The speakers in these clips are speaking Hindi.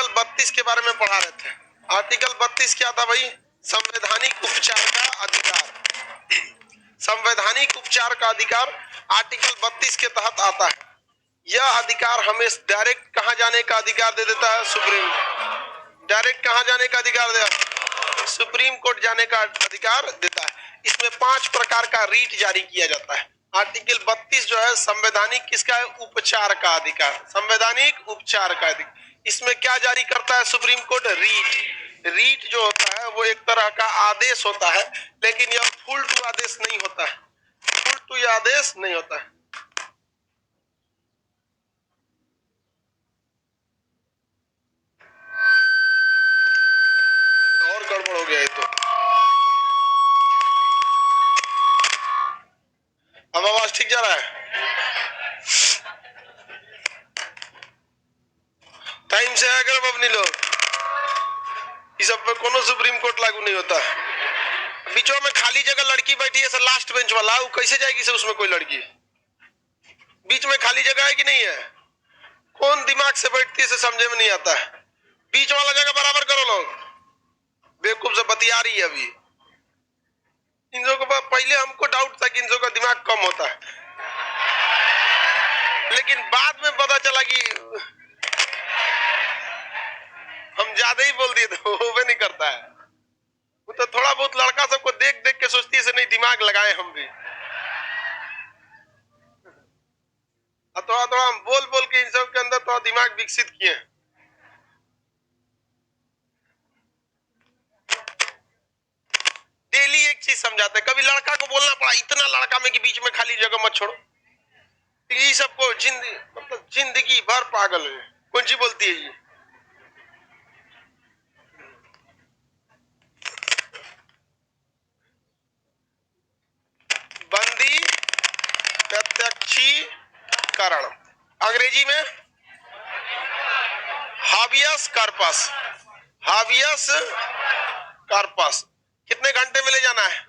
आर्टिकल 32 के बारे में पढ़ा रहे थे। आर्टिकल 32 क्या था भाई? संवैधानिक उपचार का अधिकार। संवैधानिक उपचार का अधिकार आर्टिकल 32 के तहत आता है। यह अधिकार हमें डायरेक्ट कहां जाने का अधिकार दे देता है? सुप्रीम। डायरेक्ट कहां जाने का अधिकार देता? सुप्रीम कोर्ट जाने का अधिकार देता है। इसमें 5 प्रकार का रीट जारी किया जाता है। आर्टिकल 32 जो है संवैधानिक किसका है? उपचार का अधिकार। संवैधानिक उपचार का अधिकार। इसमें क्या जारी करता है सुप्रीम कोर्ट? रीट। रीट जो होता है वो एक तरह का आदेश होता है, लेकिन यह फुल टू आदेश नहीं होता है। फुल टू यह आदेश नहीं होता है। और गड़बड़ हो गया ये तो। अब आवाज ठीक जा रहा है? टाइम से आकर अपनी लोग इस सब पे कोनो सुप्रीम कोर्ट लागू नहीं होता। बीचों में खाली जगह लड़की बैठी है सर, लास्ट बेंच वाला, वो कैसे जाएगी सर? उसमें कोई लड़की बीच में खाली जगह है कि नहीं है? कौन दिमाग से बैठती है से समझे में नहीं आता है। बीच वाला जगह बराबर करो लोग। बेवकूफ से बतिया रही है अभी। इन लोगों को पहले हमको डाउट था कि इन लोगों का दिमाग कम होता है, लेकिन बाद में पता चला कि हम ज्यादा ही बोल दिए तो वो भी नहीं करता है। वो तो थोड़ा बहुत लड़का सबको देख देख के सोचती है नहीं दिमाग लगाए हम भी। थोड़ा थोड़ा हम बोल बोल के इन सब के अंदर थोड़ा दिमाग विकसित किए। डेली एक चीज समझाते हैं। कभी लड़का को बोलना पड़ा इतना लड़का में कि बीच में खाली जगह मत छोड़ो। ये सबको मतलब जिंदगी भर पागल है। कौन सी बोलती है ये? बंदी प्रत्यक्षीकरण, अंग्रेजी में हाबियस कार्पस। हाबियस कार्पस। कितने घंटे में ले जाना है?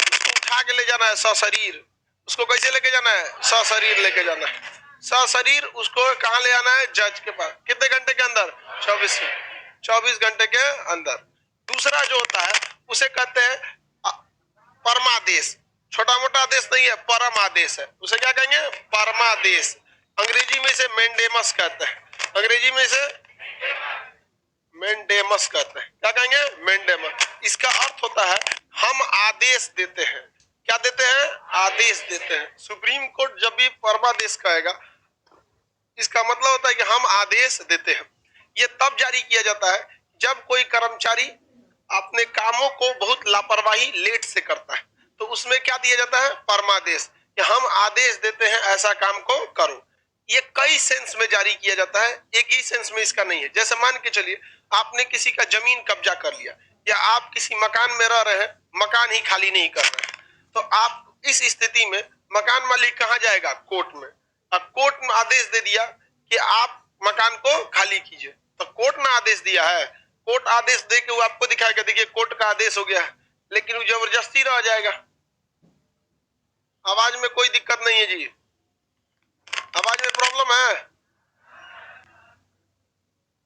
उसको उठा के ले जाना है सशरीर। उसको कैसे लेके जाना है? सशरीर लेके जाना है। सशरीर उसको कहाँ ले आना है? जज के पास। कितने घंटे के अंदर? 24 घंटे के अंदर। दूसरा जो होता है उसे कहते हैं परमादेश। छोटा मोटा आदेश नहीं है, परम आदेश है। उसे क्या कहेंगे? परमादेश। अंग्रेजी में इसे मेंडेमस कहते हैं। अंग्रेजी में इसे मेंडेमस कहते हैं। क्या कहेंगे? मेंडेमस। इसका अर्थ होता है हम आदेश देते हैं। क्या देते हैं? आदेश देते हैं। सुप्रीम कोर्ट जब भी परमादेश कहेगा इसका मतलब होता है कि हम आदेश देते हैं। यह तब जारी किया जाता है जब कोई कर्मचारी अपने कामों को बहुत लापरवाही लेट से करता है, तो उसमें क्या दिया जाता है? परमादेश। कि हम आदेश देते हैं ऐसा काम को करो। ये कई सेंस में जारी किया जाता है, एक ही सेंस में इसका नहीं है। जैसे मान के चलिए आपने किसी का जमीन कब्जा कर लिया, या आप किसी मकान में रह रहे हैं, मकान ही खाली नहीं कर रहे हैं, तो आप इस स्थिति में मकान मालिक कहाँ जाएगा? कोर्ट में। अब कोर्ट ने आदेश दे दिया कि आप मकान को खाली कीजिए, तो कोर्ट ने आदेश दिया है। कोर्ट आदेश दे के वो आपको दिखाएगा देखिए कोर्ट का आदेश हो गया है, लेकिन वो जबरदस्ती रह जाएगा। आवाज में कोई दिक्कत नहीं है जी? आवाज में प्रॉब्लम है?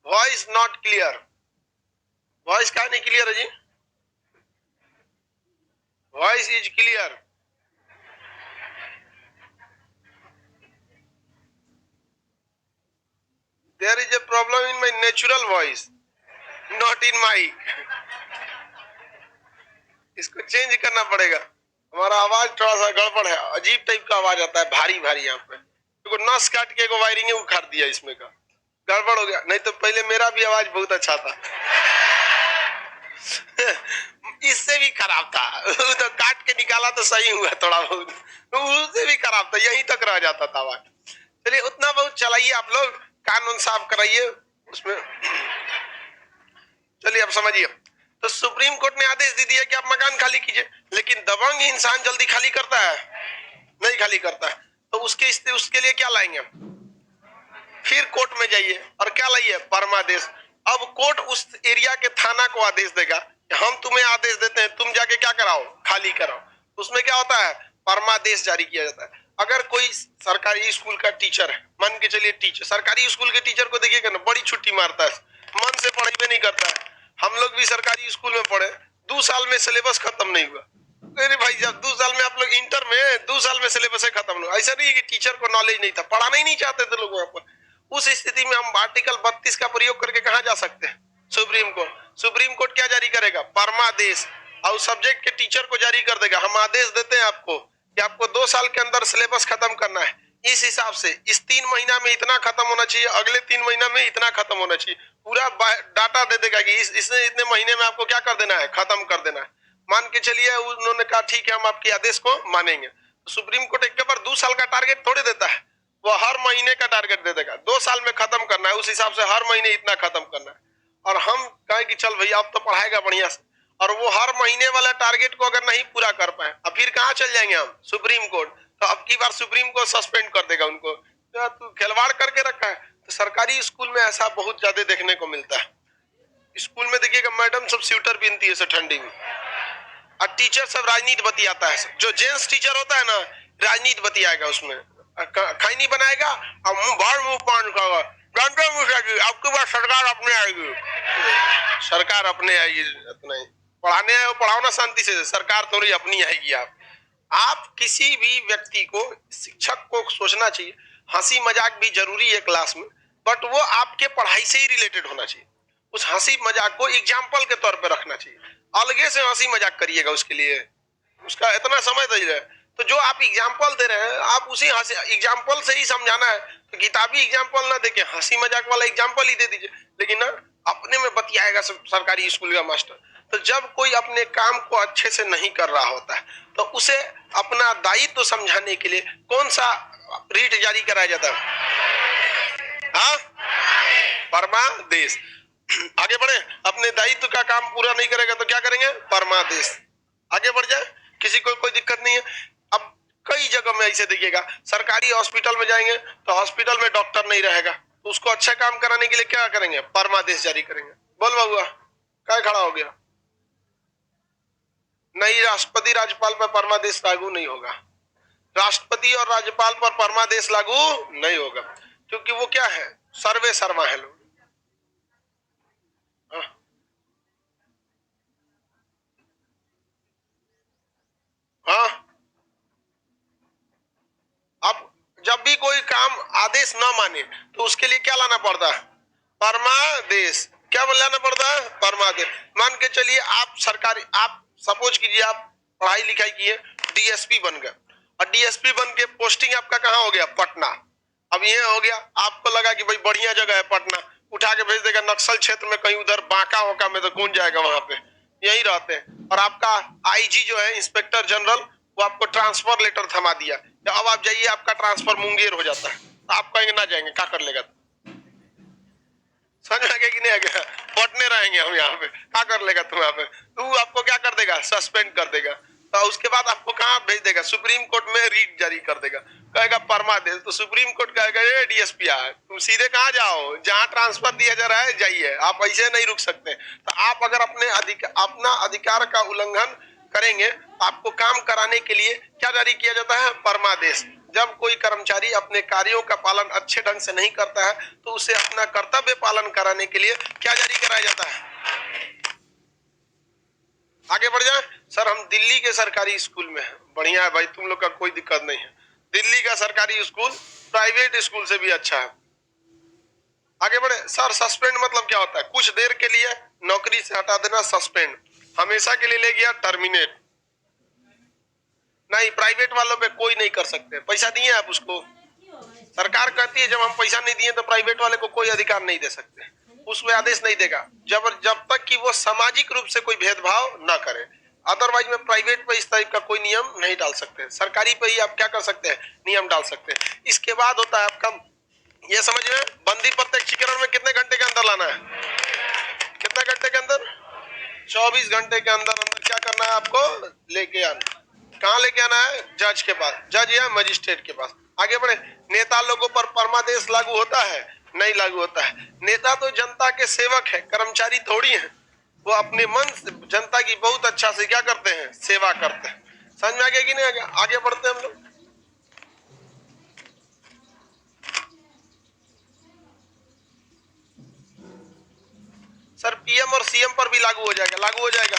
Voice not clear. वॉइस क्या नहीं क्लियर है जी? Voice is clear. There is a problem in my natural voice, not in mic. इसको चेंज करना पड़ेगा। हमारा आवाज थोड़ा सा गड़बड़ है, अजीब टाइप का आवाज आता है, भारी भारी। यहाँ पे तो नस काट के एगो वायरिंग उखाड़ दिया इसमें का, गड़बड़ हो गया। नहीं तो पहले मेरा भी आवाज बहुत अच्छा था। इससे भी खराब था, तो काट के निकाला तो सही हुआ थोड़ा बहुत, उससे भी खराब था, यहीं तक रह जाता था आवाज। चलिए उतना बहुत चलाइए आप लोग, कानून साफ कराइए उसमें। चलिए अब समझिए। तो सुप्रीम कोर्ट ने आदेश दे दिया कि आप मकान खाली कीजिए, लेकिन दबंग इंसान जल्दी खाली करता है? नहीं खाली करता है। तो उसके लिए क्या लाएंगे? फिर कोर्ट में जाइए और क्या लाइए? परमादेश। अब कोर्ट उस एरिया के थाना को आदेश देगा कि हम तुम्हें आदेश देते हैं, तुम जाके क्या कराओ? खाली कराओ। उसमें क्या होता है? परमादेश जारी किया जाता है। अगर कोई सरकारी स्कूल का टीचर है, मान के चलिए टीचर, सरकारी स्कूल के टीचर को देखिएगा ना, बड़ी छुट्टी मारता है, मन से पढ़ाई नहीं करता है। हम लोग भी सरकारी स्कूल में पढ़े, 2 साल में सिलेबस खत्म नहीं हुआ। अरे भाई, जब 2 साल में आप लोग इंटर में 2 साल में सिलेबस खत्म हुआ, ऐसा नहीं है कि टीचर को नॉलेज नहीं था, पढ़ाना ही नहीं चाहते थे लोग वहां पर। उस स्थिति में हम आर्टिकल 32 का प्रयोग करके कहां जा सकते हैं? Supreme court. सुप्रीम कोर्ट क्या जारी करेगा? परमादेश, और सब्जेक्ट के टीचर को जारी कर देगा, हम आदेश देते हैं आपको कि आपको 2 साल के अंदर सिलेबस खत्म करना है। इस हिसाब से इस 3 महीना में इतना खत्म होना चाहिए, अगले 3 महीना में इतना खत्म होना चाहिए, पूरा डाटा दे देगा कि इसने इतने महीने में आपको क्या कर देना है, खत्म कर देना है। मान के चलिए उन्होंने कहा ठीक है, हम आपके आदेश को मानेंगे। तो सुप्रीम कोर्ट एक बार 2 साल का टारगेट थोड़े देता है, वो हर महीने का टारगेट दे देगा, 2 साल में खत्म करना है, उस हिसाब से हर महीने इतना खत्म करना है। और हम कहें कि चल भैया अब तो पढ़ाएगा बढ़िया से, और वो हर महीने वाला टारगेट को अगर नहीं पूरा कर पाए, अब फिर कहाँ चल जाएंगे हम? Supreme court. तो अब की बार सुप्रीम कोर्ट सस्पेंड कर देगा उनको, तो तू खिलवाड़ करके रखा है। तो सरकारी स्कूल में ऐसा बहुत ज्यादा देखने को मिलता है। स्कूल में देखिएगा मैडम सब स्वेटर पहनती है ठंडी में, और टीचर सब राजनीति बतियाता है। जो जेंट्स टीचर होता है ना, राजनीति बतियाएगा, उसमें खैनी बनाएगा और मुंह पान खाएगा, जानते हैं मुझे जी आपके पास सरकार अपने आएगी, सरकार अपने आएगी। इतना ही पढ़ाने आए, पढ़ाओ ना शांति से, सरकार थोड़ी अपनी आएगी। आप किसी भी व्यक्ति को, शिक्षक को सोचना चाहिए हंसी मजाक भी जरूरी है क्लास में, बट वो आपके पढ़ाई से ही रिलेटेड होना चाहिए। उस हंसी मजाक को एग्जाम्पल के तौर पे रखना चाहिए, अलगे से हंसी मजाक करिएगा उसके लिए, उसका इतना समय दीजिए। तो जो आप एग्जाम्पल दे रहे हैं, आप उसी एग्जाम्पल से ही समझाना है, तो किताबी एग्जाम्पल ना देके हंसी मजाक वाला एग्जाम्पल ही दे दीजिए। लेकिन ना अपने में बतियाएगा सरकारी स्कूल का मास्टर। तो जब कोई अपने काम को अच्छे से नहीं कर रहा होता है, तो उसे अपना दायित्व तो समझाने के लिए कौन सा रीट जारी कराया जाता है? हाँ, परमादेश। आगे बढ़े, अपने दायित्व का काम पूरा नहीं करेगा तो क्या करेंगे? परमादेश। आगे बढ़ जाए, किसी को कोई दिक्कत नहीं है। अब कई जगह में ऐसे देखिएगा, सरकारी हॉस्पिटल में जाएंगे तो हॉस्पिटल में डॉक्टर नहीं रहेगा, तो उसको अच्छा काम कराने के लिए क्या करेंगे? परमादेश जारी करेंगे। बोल बाबुआ, क्या खड़ा हो गया? नहीं, राष्ट्रपति राज्यपाल पर परमादेश लागू नहीं होगा। राष्ट्रपति और राज्यपाल पर परमादेश लागू नहीं होगा, क्योंकि वो क्या है? सर्वे सर्वा है लोग। हाँ, अब जब भी कोई काम आदेश ना माने तो उसके लिए क्या लाना पड़ता है? परमादेश। क्या लाना पड़ता है? परमादेश। मान के चलिए आप सरकारी, आप सपोज कीजिए आप पढ़ाई लिखाई किए, डीएसपी बन गए, और डीएसपी बन के पोस्टिंग आपका कहाँ हो गया? पटना। अब ये हो गया, आपको लगा कि भाई बढ़िया जगह है पटना, उठा के भेज देगा नक्सल क्षेत्र में, कहीं उधर बांका होका में, तो कौन जाएगा वहां पे? यही रहते हैं। और आपका आईजी जो है, इंस्पेक्टर जनरल, वो आपको ट्रांसफर लेटर थमा दिया, अब आप जाइए, आपका ट्रांसफर मुंगेर हो जाता है, तो आप कहेंगे ना जाएंगे, क्या कर लेगा? समझ आ गया कि नहीं आ गया? पटने रहेंगे हम यहाँ पे, क्या कर लेगा तुम यहाँ पे? तू आपको क्या कर देगा? सस्पेंड कर देगा। तो उसके बाद आपको कहाँ भेज देगा? सुप्रीम कोर्ट में रीट जारी कर देगा, कहेगा परमादेश। तो सुप्रीम कोर्ट कहेगा ये डीएसपी आए, तुम सीधे कहाँ जाओ? जहाँ ट्रांसफर दिया जा रहा है जाइए, आप ऐसे नहीं रुक सकते। तो आप अगर अपना अधिकार का उल्लंघन करेंगे, आपको काम कराने के लिए क्या जारी किया जाता है? परमादेश। जब कोई कर्मचारी अपने कार्यों का पालन अच्छे ढंग से नहीं करता है, तो उसे अपना कर्तव्य पालन कराने के लिए क्या जारी कराया जाता है? आगे बढ़ जाए। सर हम दिल्ली के सरकारी स्कूल में हैं। बढ़िया है भाई, तुम लोग का कोई दिक्कत नहीं है। दिल्ली का सरकारी स्कूल प्राइवेट स्कूल से भी अच्छा है। आगे बढ़े। सर सस्पेंड मतलब क्या होता है? कुछ देर के लिए नौकरी से हटा देना, सस्पेंड। हमेशा के लिए ले गया, टर्मिनेट। नहीं, प्राइवेट वालों पे कोई नहीं कर सकते, पैसा दिए आप उसको। सरकार कहती है जब हम पैसा नहीं दिए तो प्राइवेट वाले को कोई अधिकार नहीं दे सकते, उसमें आदेश नहीं देगा, जब तक कि वो सामाजिक रूप से कोई भेदभाव ना करे। अदरवाइज में प्राइवेट पे इस टाइप का कोई नियम नहीं डाल सकते, सरकारी पे ही आप क्या कर सकते हैं? नियम डाल सकते हैं। इसके बाद होता है आपका, ये समझ में, बंदी प्रत्यक्षीकरण में कितने घंटे के अंदर लाना है? कितने घंटे के अंदर? 24 घंटे के अंदर अंदर क्या करना है आपको? लेके आना। कहाँ लेके आना है? जज के पास, जज या मजिस्ट्रेट के पास। आगे बढ़े। नेता लोगों पर परमादेश लागू होता है? नहीं लागू होता है। नेता तो जनता के सेवक है, कर्मचारी थोड़ी है। वो अपने मन से जनता की बहुत अच्छा से क्या करते हैं? सेवा करते हैं। समझ में आ गया कि नहीं आ गया? आगे बढ़ते हैं हम लोग। पीएम और सीएम पर भी लागू हो जाएगा, लागू हो जाएगा।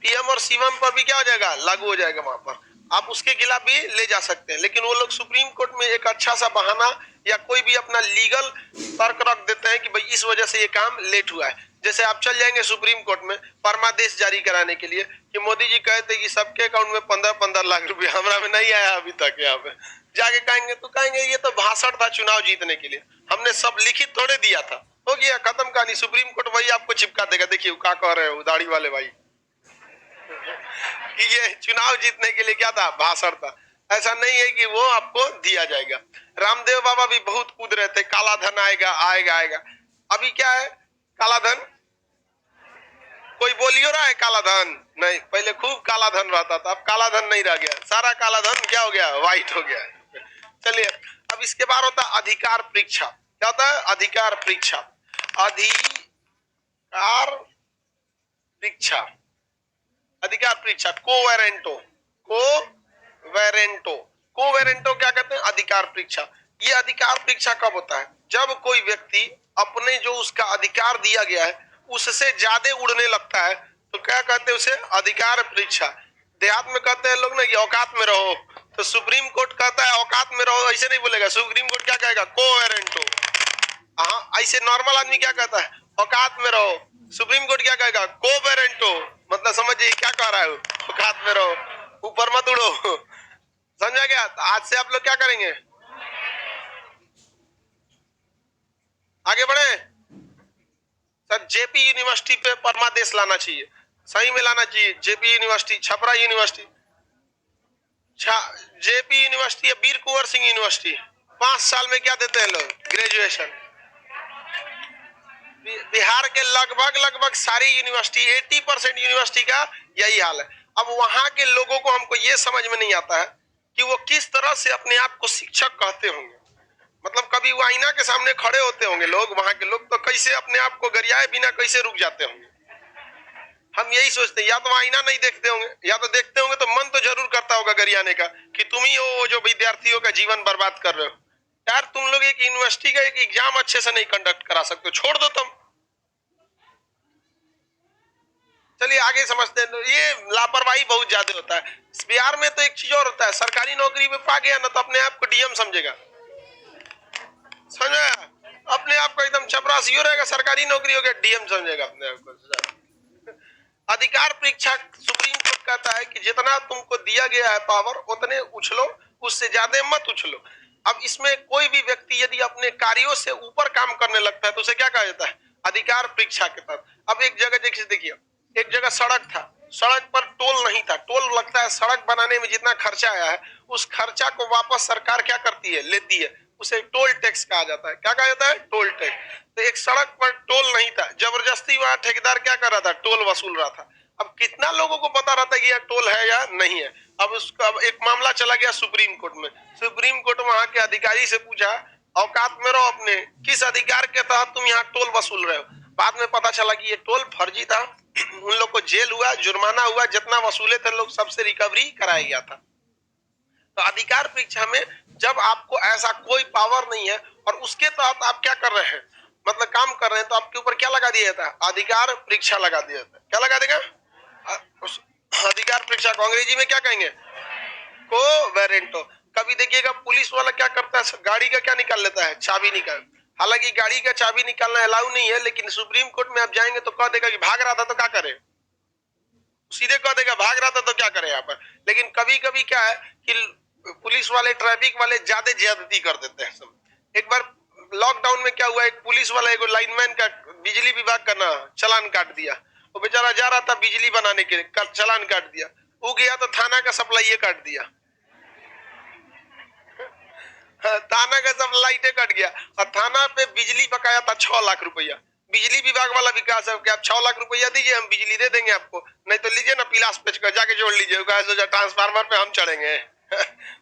पीएम और सीएम पर भी क्या हो जाएगा, लागू हो जाएगा। वहां पर आप उसके खिलाफ भी ले जा सकते हैं, लेकिन वो लोग सुप्रीम कोर्ट में एक अच्छा सा बहाना या कोई भी अपना लीगल तर्क रख देते हैं कि भाई इस वजह से ये काम लेट हुआ है। जैसे आप चल जाएंगे सुप्रीम कोर्ट में परमादेश जारी कराने के लिए कि मोदी जी कहते कि सबके अकाउंट में 15-15 लाख रुपया, हमारा में नहीं आया अभी तक। यहाँ पे जाके कहेंगे तो कहेंगे ये तो भाषण था चुनाव जीतने के लिए, हमने सब लिखित थोड़े दिया था, हो गया खत्म कहानी। सुप्रीम कोर्ट वही आपको चिपका देगा, देखिए क्या कह रहे हो दाढ़ी वाले भाई कि ये चुनाव जीतने के लिए क्या था, भाषण था। ऐसा नहीं है कि वो आपको दिया जाएगा। रामदेव बाबा भी बहुत कूद रहे थे, काला धन आएगा आएगा आएगा। अभी क्या है काला धन, कोई बोलियो रहा है काला धन नहीं, पहले खूब काला धन रहता था, अब काला धन नहीं रह गया, सारा काला धन क्या हो गया, व्हाइट हो गया। चलिए अब इसके बाद होता है अधिकार परीक्षा। क्या होता है, अधिकार परीक्षा। अधिकार परीक्षा, अधिकार परीक्षा कोवेरेंटो, कोवेरेंटो, कोवेरेंटो क्या कहते हैं, अधिकार परीक्षा। ये अधिकार परीक्षा कब होता है, जब कोई व्यक्ति अपने जो उसका अधिकार दिया गया है उससे ज्यादा उड़ने लगता है, तो क्या कहते हैं उसे, अधिकार परीक्षा। देहात में कहते हैं लोग ना कि औकात में रहो, तो सुप्रीम कोर्ट कहता है औकात में रहो, ऐसे नहीं बोलेगा। सुप्रीम कोर्ट क्या कहेगा, कोवेरेंटो। हाँ, ऐसे नॉर्मल आदमी क्या कहता है, औकात में रहो। सुप्रीम कोर्ट क्या कहेगा, कोवेरेंटो। मतलब समझिए क्या कह रहा है, औकात में रहो, ऊपर मत उड़ो। समझा गया। तो आज से आप लोग क्या करेंगे, आगे बढ़े। सर जेपी यूनिवर्सिटी पे परमादेश लाना चाहिए, सही में लाना चाहिए। JP university, Chhapra university, JP university या वीर कुंवर सिंह यूनिवर्सिटी, 5 साल में क्या देते हैं लोग, ग्रेजुएशन। बिहार के लगभग सारी यूनिवर्सिटी, 80% यूनिवर्सिटी का यही हाल है। अब वहां के लोगों को हमको ये समझ में नहीं आता है कि वो किस तरह से अपने आप को शिक्षक कहते होंगे। मतलब कभी वो आईना के सामने खड़े होते होंगे लोग, वहां के लोग, तो कैसे अपने आप को गरियाए बिना कैसे रुक जाते होंगे। हम यही सोचते हैं, या तो आईना नहीं देखते होंगे, या तो देखते होंगे तो मन तो जरूर करता होगा गरियाने का कि तुम ही हो जो विद्यार्थियों का जीवन बर्बाद कर रहे हो। यार तुम लोग एक यूनिवर्सिटी का एक एग्जाम अच्छे से नहीं कंडक्ट करा सकते, छोड़ दो तुम। चलिए आगे समझते हैं। ये लापरवाही बहुत ज्यादा होता है बिहार में। तो एक चीज और होता है, सरकारी नौकरी में पा गया ना तो अपने आप को डीएम समझेगा, समझा, अपने आप को एकदम चपरासी हो रहेगा, सरकारी नौकरी हो गया डीएम समझेगा अपने आप को। अधिकार परीक्षा, सुप्रीम कोर्ट कहता है कि जितना तुमको दिया गया है पावर उतने उछलो, उससे ज्यादा मत उछलो। अब इसमें कोई भी व्यक्ति यदि अपने कार्यों से ऊपर काम करने लगता है तो उसे क्या कहा जाता है, अधिकार परीक्षा के तहत। अब एक जगह देखिए, एक जगह सड़क था, सड़क पर टोल नहीं था। टोल लगता है, सड़क बनाने में जितना खर्चा आया है उस खर्चा को वापस सरकार क्या करती है, लेती है, उसे टोल टैक्स कहा जाता है। क्या कहा जाता है, टोल टैक्स। तो एक सड़क पर टोल नहीं था, जबरदस्ती वहां ठेकेदार क्या कर रहा था, टोल वसूल रहा था। अब कितना लोगों को पता रहता है कि यह टोल है या नहीं है। अब उसका अब एक मामला चला गया सुप्रीम कोर्ट में। सुप्रीम कोर्ट वहां के अधिकारी से पूछा, औकात में रहो अपने, किस अधिकार के तहत तुम यहाँ टोल वसूल रहे हो। बाद में पता चला कि ये टोल फर्जी था। उन लोग को जेल हुआ, जुर्माना हुआ, जितना वसूले थे लोग सबसे रिकवरी कराया गया था। तो अधिकार परीक्षा में जब आपको ऐसा कोई पावर नहीं है और उसके तहत आप क्या कर रहे हैं, मतलब काम कर रहे हैं, तो आपके ऊपर क्या लगा दिया जाता है, अधिकार परीक्षा लगा दिया जाता है। क्या लगा देगा, अधिकार परीक्षा को अंग्रेजी में क्या कहेंगे, कोवेरेंटो। कभी देखिएगा पुलिस वाला क्या करता है, गाड़ी का क्या निकाल लेता है, चाबी निकाल। हालांकि गाड़ी का चाबी निकालना अलाउ नहीं है, लेकिन सुप्रीम कोर्ट में आप जाएंगे तो कह देगा कि भाग रहा था तो क्या करे, सीधे कह देगा भाग रहा था तो क्या करे यहाँ पर। लेकिन कभी कभी क्या है कि पुलिस वाले, ट्रैफिक वाले ज्यादा ज्यादती कर देते हैं सब। एक बार लॉकडाउन में क्या हुआ, एक पुलिस वाला एक लाइनमैन का बिजली विभाग का ना चालान काट दिया। वो बेचारा जा रहा था बिजली बनाने के लिए, चालान काट दिया। वो गया तो थाना का सप्लाई काट दिया, थाना का सब लाइटें कट गया और थाना पे बिजली बकाया था 6 लाख रुपया। बिजली विभाग वाला विकास है कि आप 6 लाख रुपया दीजिए, हम बिजली दे देंगे आपको, नहीं तो लीजिए ना पिलास पेच कर जाके जोड़ लीजिए, ट्रांसफार्मर पे हम चढ़ेंगे।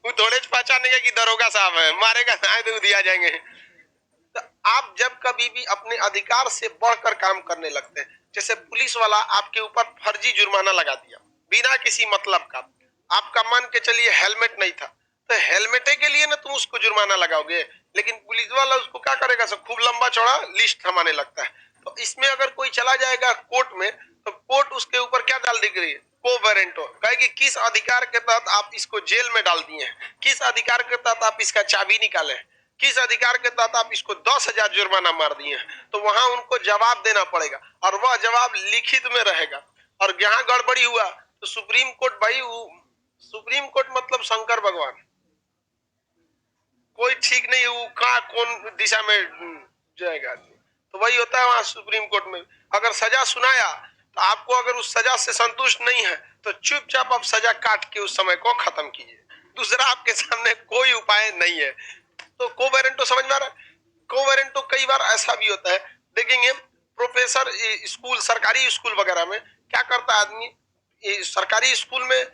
वो थोड़े पहचानेंगे कि दरोगा साहब है, मारेगा तो दिया जाएंगे। तो आप जब कभी भी अपने अधिकार से बढ़कर काम करने लगते हैं, जैसे पुलिस वाला आपके ऊपर फर्जी जुर्माना लगा दिया बिना किसी मतलब का, आपका मान के चलिए हेलमेट नहीं था, तो हेलमेटे के लिए ना तुम उसको जुर्माना लगाओगे, लेकिन पुलिस वाला उसको क्या करेगा, सब खूब लंबा चौड़ा लिस्ट थमाने लगता है। तो इसमें अगर कोई चला जाएगा कोर्ट में तो कोर्ट उसके ऊपर क्या डाल देगी, कोवेरेंटो, कहेगी किस अधिकार के तहत आप इसको जेल में डाल दिए, किस अधिकार के तहत आप इसका चाबी निकाले, किस अधिकार के तहत आप इसको 10,000 जुर्माना मार दिए। तो वहां उनको जवाब देना पड़ेगा और वह जवाब लिखित में रहेगा। और यहाँ गड़बड़ी हुआ तो सुप्रीम कोर्ट, भाई सुप्रीम कोर्ट मतलब शंकर भगवान, कोई ठीक नहीं, वो कहाँ कौन दिशा में जाएगा। तो वही होता है वहां सुप्रीम कोर्ट में, अगर सजा सुनाया तो आपको अगर उस सजा से संतुष्ट नहीं है तो चुपचाप आप सजा काट के उस समय को खत्म कीजिए, दूसरा आपके सामने कोई उपाय नहीं है। तो कोवेरेंटो समझ में आ रहा है? कोवेरेंटो कई बार ऐसा भी होता है, देखेंगे प्रोफेसर स्कूल, सरकारी स्कूल वगैरह में क्या करता है आदमी, सरकारी स्कूल में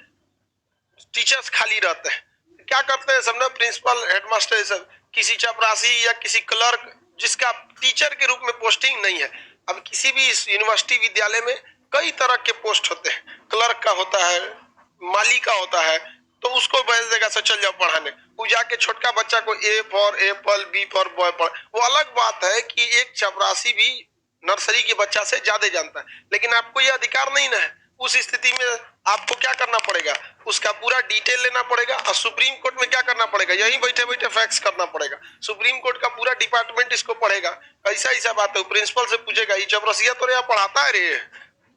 टीचर्स खाली रहते हैं, क्या करते हैं समझो, प्रिंसिपल, हेडमास्टर, सब किसी चपरासी या किसी क्लर्क जिसका टीचर के रूप में पोस्टिंग नहीं है। अब किसी भी यूनिवर्सिटी विद्यालय में कई तरह के पोस्ट होते हैं, क्लर्क का होता है, माली का होता है, तो उसको भेज देगा सर चल जाओ पढ़ाने, वो जाके छोटका बच्चा को A for apple, B for boy पढ़। वो अलग बात है कि एक चपरासी भी नर्सरी के बच्चा से ज्यादा जानता है, लेकिन आपको ये अधिकार नहीं ना है। उस स्थिति में आपको क्या करना पड़ेगा, उसका पूरा डिटेल लेना पड़ेगा और सुप्रीम कोर्ट में क्या करना पड़ेगा, यहीं बैठे बैठे फैक्स करना पड़ेगा। सुप्रीम कोर्ट का पूरा डिपार्टमेंट इसको पढ़ेगा, ऐसा ऐसा बात है, प्रिंसिपल से पूछेगा ये चपरसिया तो यहाँ पढ़ाता है रे,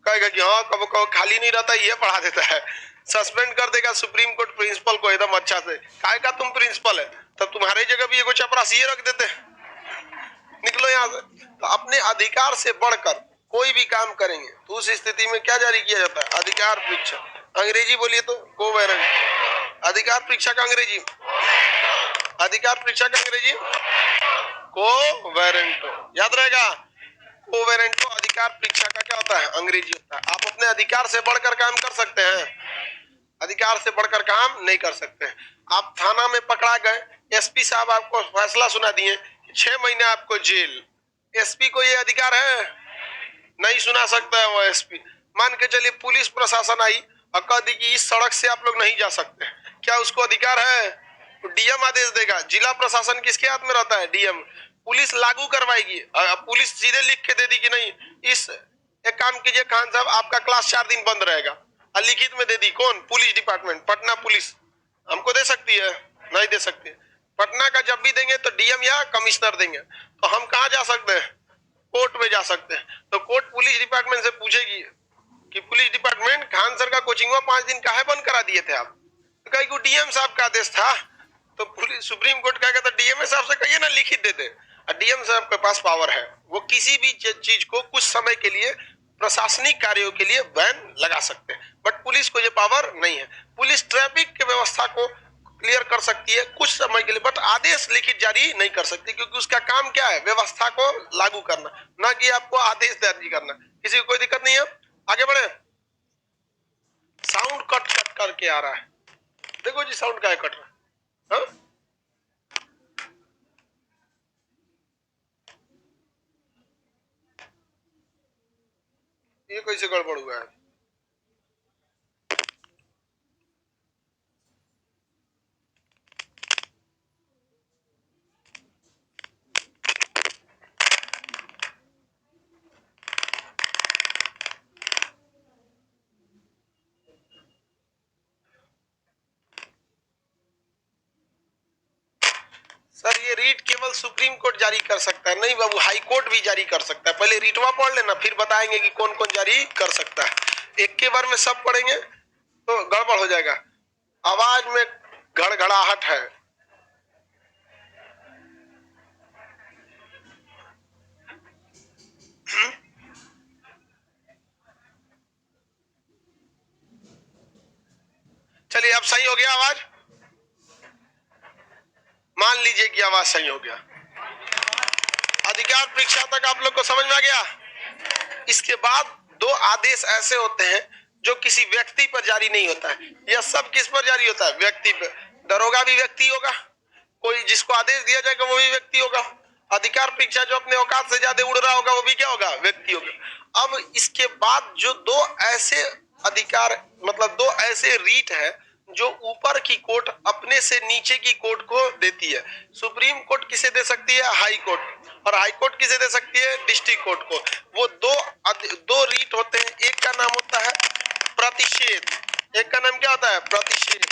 कहेगा कि हाँ कब कब खाली नहीं रहता, ये पढ़ा देता है, सस्पेंड कर देगा सुप्रीम कोर्ट प्रिंसिपल को एकदम अच्छा से, कहेगा तुम प्रिंसिपल है तब तुम्हारे जगह भी एगो चपरासी रख देते, निकलो यहाँ से। तो अपने अधिकार से बढ़कर कोई भी काम करेंगे तो उस स्थिति में क्या जारी किया जाता है, अधिकार परीक्षा, अंग्रेजी बोलिए तो कोवेरेंट। अधिकार परीक्षा का अंग्रेजी, अधिकार परीक्षा का अंग्रेजी कोवेरेंटो, याद रहेगा। कोवेरेंटो अधिकार परीक्षा का क्या होता है, अंग्रेजी होता है। आप अपने अधिकार से बढ़कर काम कर सकते हैं, अधिकार से बढ़कर काम नहीं कर सकते। आप थाना में पकड़ा गए, एसपी साहब आपको फैसला सुना दिए 6 महीने आपको जेल, एसपी को ये अधिकार है, नहीं सुना सकता है वो एसपी। मान के चलिए पुलिस प्रशासन आई और कह दी कि इस सड़क से आप लोग नहीं जा सकते, क्या उसको अधिकार है? तो डीएम आदेश देगा, जिला प्रशासन किसके हाथ में रहता है, डीएम। पुलिस लागू करवाएगी, पुलिस सीधे लिख के दे दी कि नहीं, इस एक काम कीजिए खान साहब आपका क्लास 4 दिन बंद रहेगा, और लिखित में दे दी कौन, पुलिस डिपार्टमेंट, पटना पुलिस हमको दे सकती है, नहीं दे सकती। पटना का जब भी देंगे तो डीएम या कमिश्नर देंगे, तो हम कहाँ जा सकते हैं, कोर्ट में जा सकते हैं। तो कोर्ट पुलिस डिपार्टमेंट से पूछेगी कि पुलिस डिपार्टमेंट खान सर का कोचिंग 5 दिन काहे बंद करा दिए थे आप, तो कहेगी डीएम साहब का आदेश था। तो पुलिस सुप्रीम कोर्ट कहेगा तो डीएम साहब से कहिए ना लिखित दे दे, और डीएम साहब के पास पावर है, वो किसी भी चीज को कुछ समय के लिए प्रशासनिक कार्यों के लिए बैन लगा सकते हैं, बट पुलिस को ये पावर नहीं है। पुलिस ट्रैफिक की व्यवस्था को क्लियर कर सकती है कुछ समय के लिए, बट आदेश लिखित जारी नहीं कर सकती, क्योंकि उसका काम क्या है, व्यवस्था को लागू करना, ना कि आपको आदेश जारी करना। किसी को कोई दिक्कत नहीं है, आगे बढ़े। साउंड कट कट करके आ रहा है, देखो जी साउंड क्या कट रहा है, हाँ? ये कैसे गड़बड़ हुआ है? सर ये रीट केवल सुप्रीम कोर्ट जारी कर सकता है, नहीं बाबू हाई कोर्ट भी जारी कर सकता है। पहले रीटवा पढ़ लेना, फिर बताएंगे कि कौन कौन जारी कर सकता है। एक के बार में सब पढ़ेंगे तो गड़बड़ हो जाएगा, आवाज में गड़गड़ाहट है। चलिए अब सही हो गया आवाज, मान लीजिए कि आवाज सही हो गया। अधिकार परीक्षा तक आप लोग को समझ में आ गया। इसके बाद 2 आदेश ऐसे होते हैं जो किसी व्यक्ति पर जारी नहीं होता है, यह सब किस पर जारी होता है, व्यक्ति पर। दरोगा भी व्यक्ति होगा, कोई जिसको आदेश दिया जाएगा वो भी व्यक्ति होगा। अधिकार परीक्षा जो अपने औकात से ज्यादा उड़ रहा होगा वो भी क्या होगा, व्यक्ति होगा। अब इसके बाद जो 2 ऐसे अधिकार, मतलब 2 ऐसे रीट है जो ऊपर की कोर्ट अपने से नीचे की कोर्ट को देती है। सुप्रीम कोर्ट किसे दे सकती है, हाई कोर्ट, और हाई कोर्ट किसे दे सकती है? डिस्ट्रिक्ट कोर्ट को। वो दो रीट होते हैं, एक का नाम होता है प्रतिषेध, एक का नाम क्या होता है? प्रतिषेध।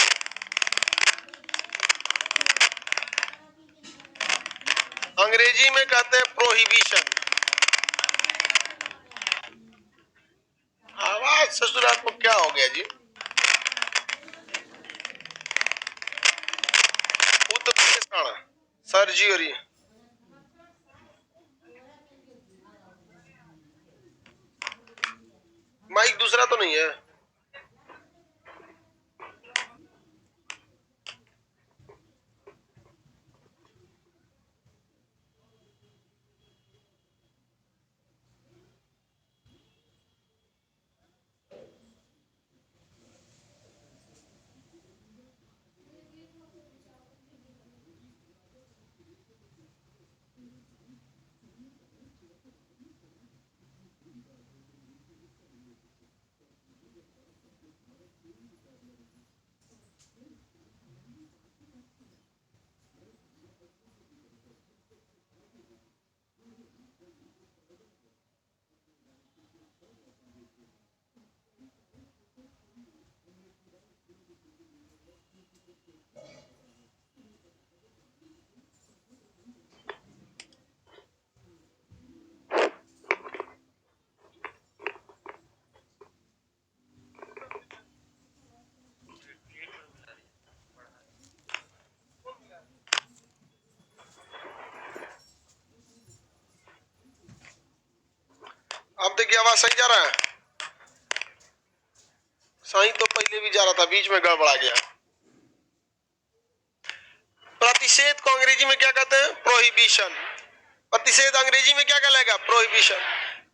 अंग्रेजी में कहते हैं प्रोहिबिशन। आवाज ससुर आपको क्या हो गया जी? उत्प्रेषण, सर्जरी। माइक दूसरा तो नहीं है? अब देखिए आवाज सही जा रहा है? सही तो पहले भी जा रहा था, बीच में गड़बड़ा गया। प्रतिषेध को अंग्रेजी में क्या कहते हैं? प्रोहिबिशन। प्रतिषेध अंग्रेजी में क्या कहलाएगा? प्रोहिबिशन।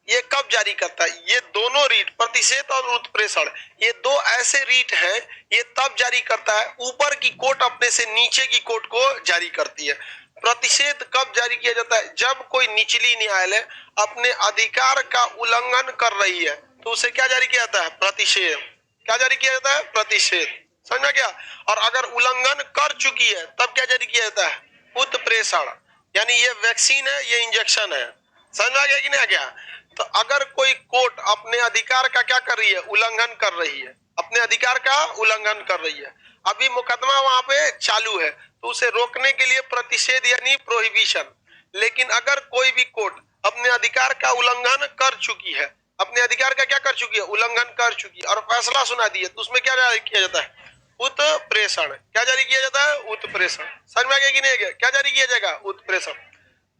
ये कब जारी करता है? ये दोनों रीट, प्रतिषेध और उत्प्रेषण, ये दो ऐसे रीट हैं, ये तब जारी करता है, ऊपर की कोर्ट अपने से नीचे की कोर्ट को जारी करती है। प्रतिषेध कब जारी किया जाता है? जब कोई निचली न्यायालय अपने अधिकार का उल्लंघन कर रही है तो उसे क्या जारी किया जाता है? प्रतिषेध। क्या जारी किया जाता है? प्रतिषेध। समझ में क्या? और अगर उल्लंघन कर चुकी है तब क्या जारी किया जाता है? उत्प्रेषण। यानी ये वैक्सीन है, ये इंजेक्शन है। समझ में आ गया कि नहीं आ गया? तो अगर कोई कोर्ट अपने अधिकार का क्या कर रही है? उल्लंघन कर रही है, अपने अधिकार का उल्लंघन कर रही है, अभी मुकदमा वहां पे चालू है, तो उसे रोकने के लिए प्रतिषेध यानी प्रोहिबिशन। लेकिन अगर कोई भी कोर्ट अपने अधिकार का उल्लंघन कर चुकी है, अपने अधिकार का क्या कर चुकी है? उल्लंघन कर चुकी है और फैसला सुना दी है, तो उसमें क्या जारी किया जाता है? उत्प्रेषण। क्या जारी किया जाता है? उत्प्रेषण। समझ में आ गया कि नहीं आ गया? क्या जारी किया जाएगा? उत्प्रेषण।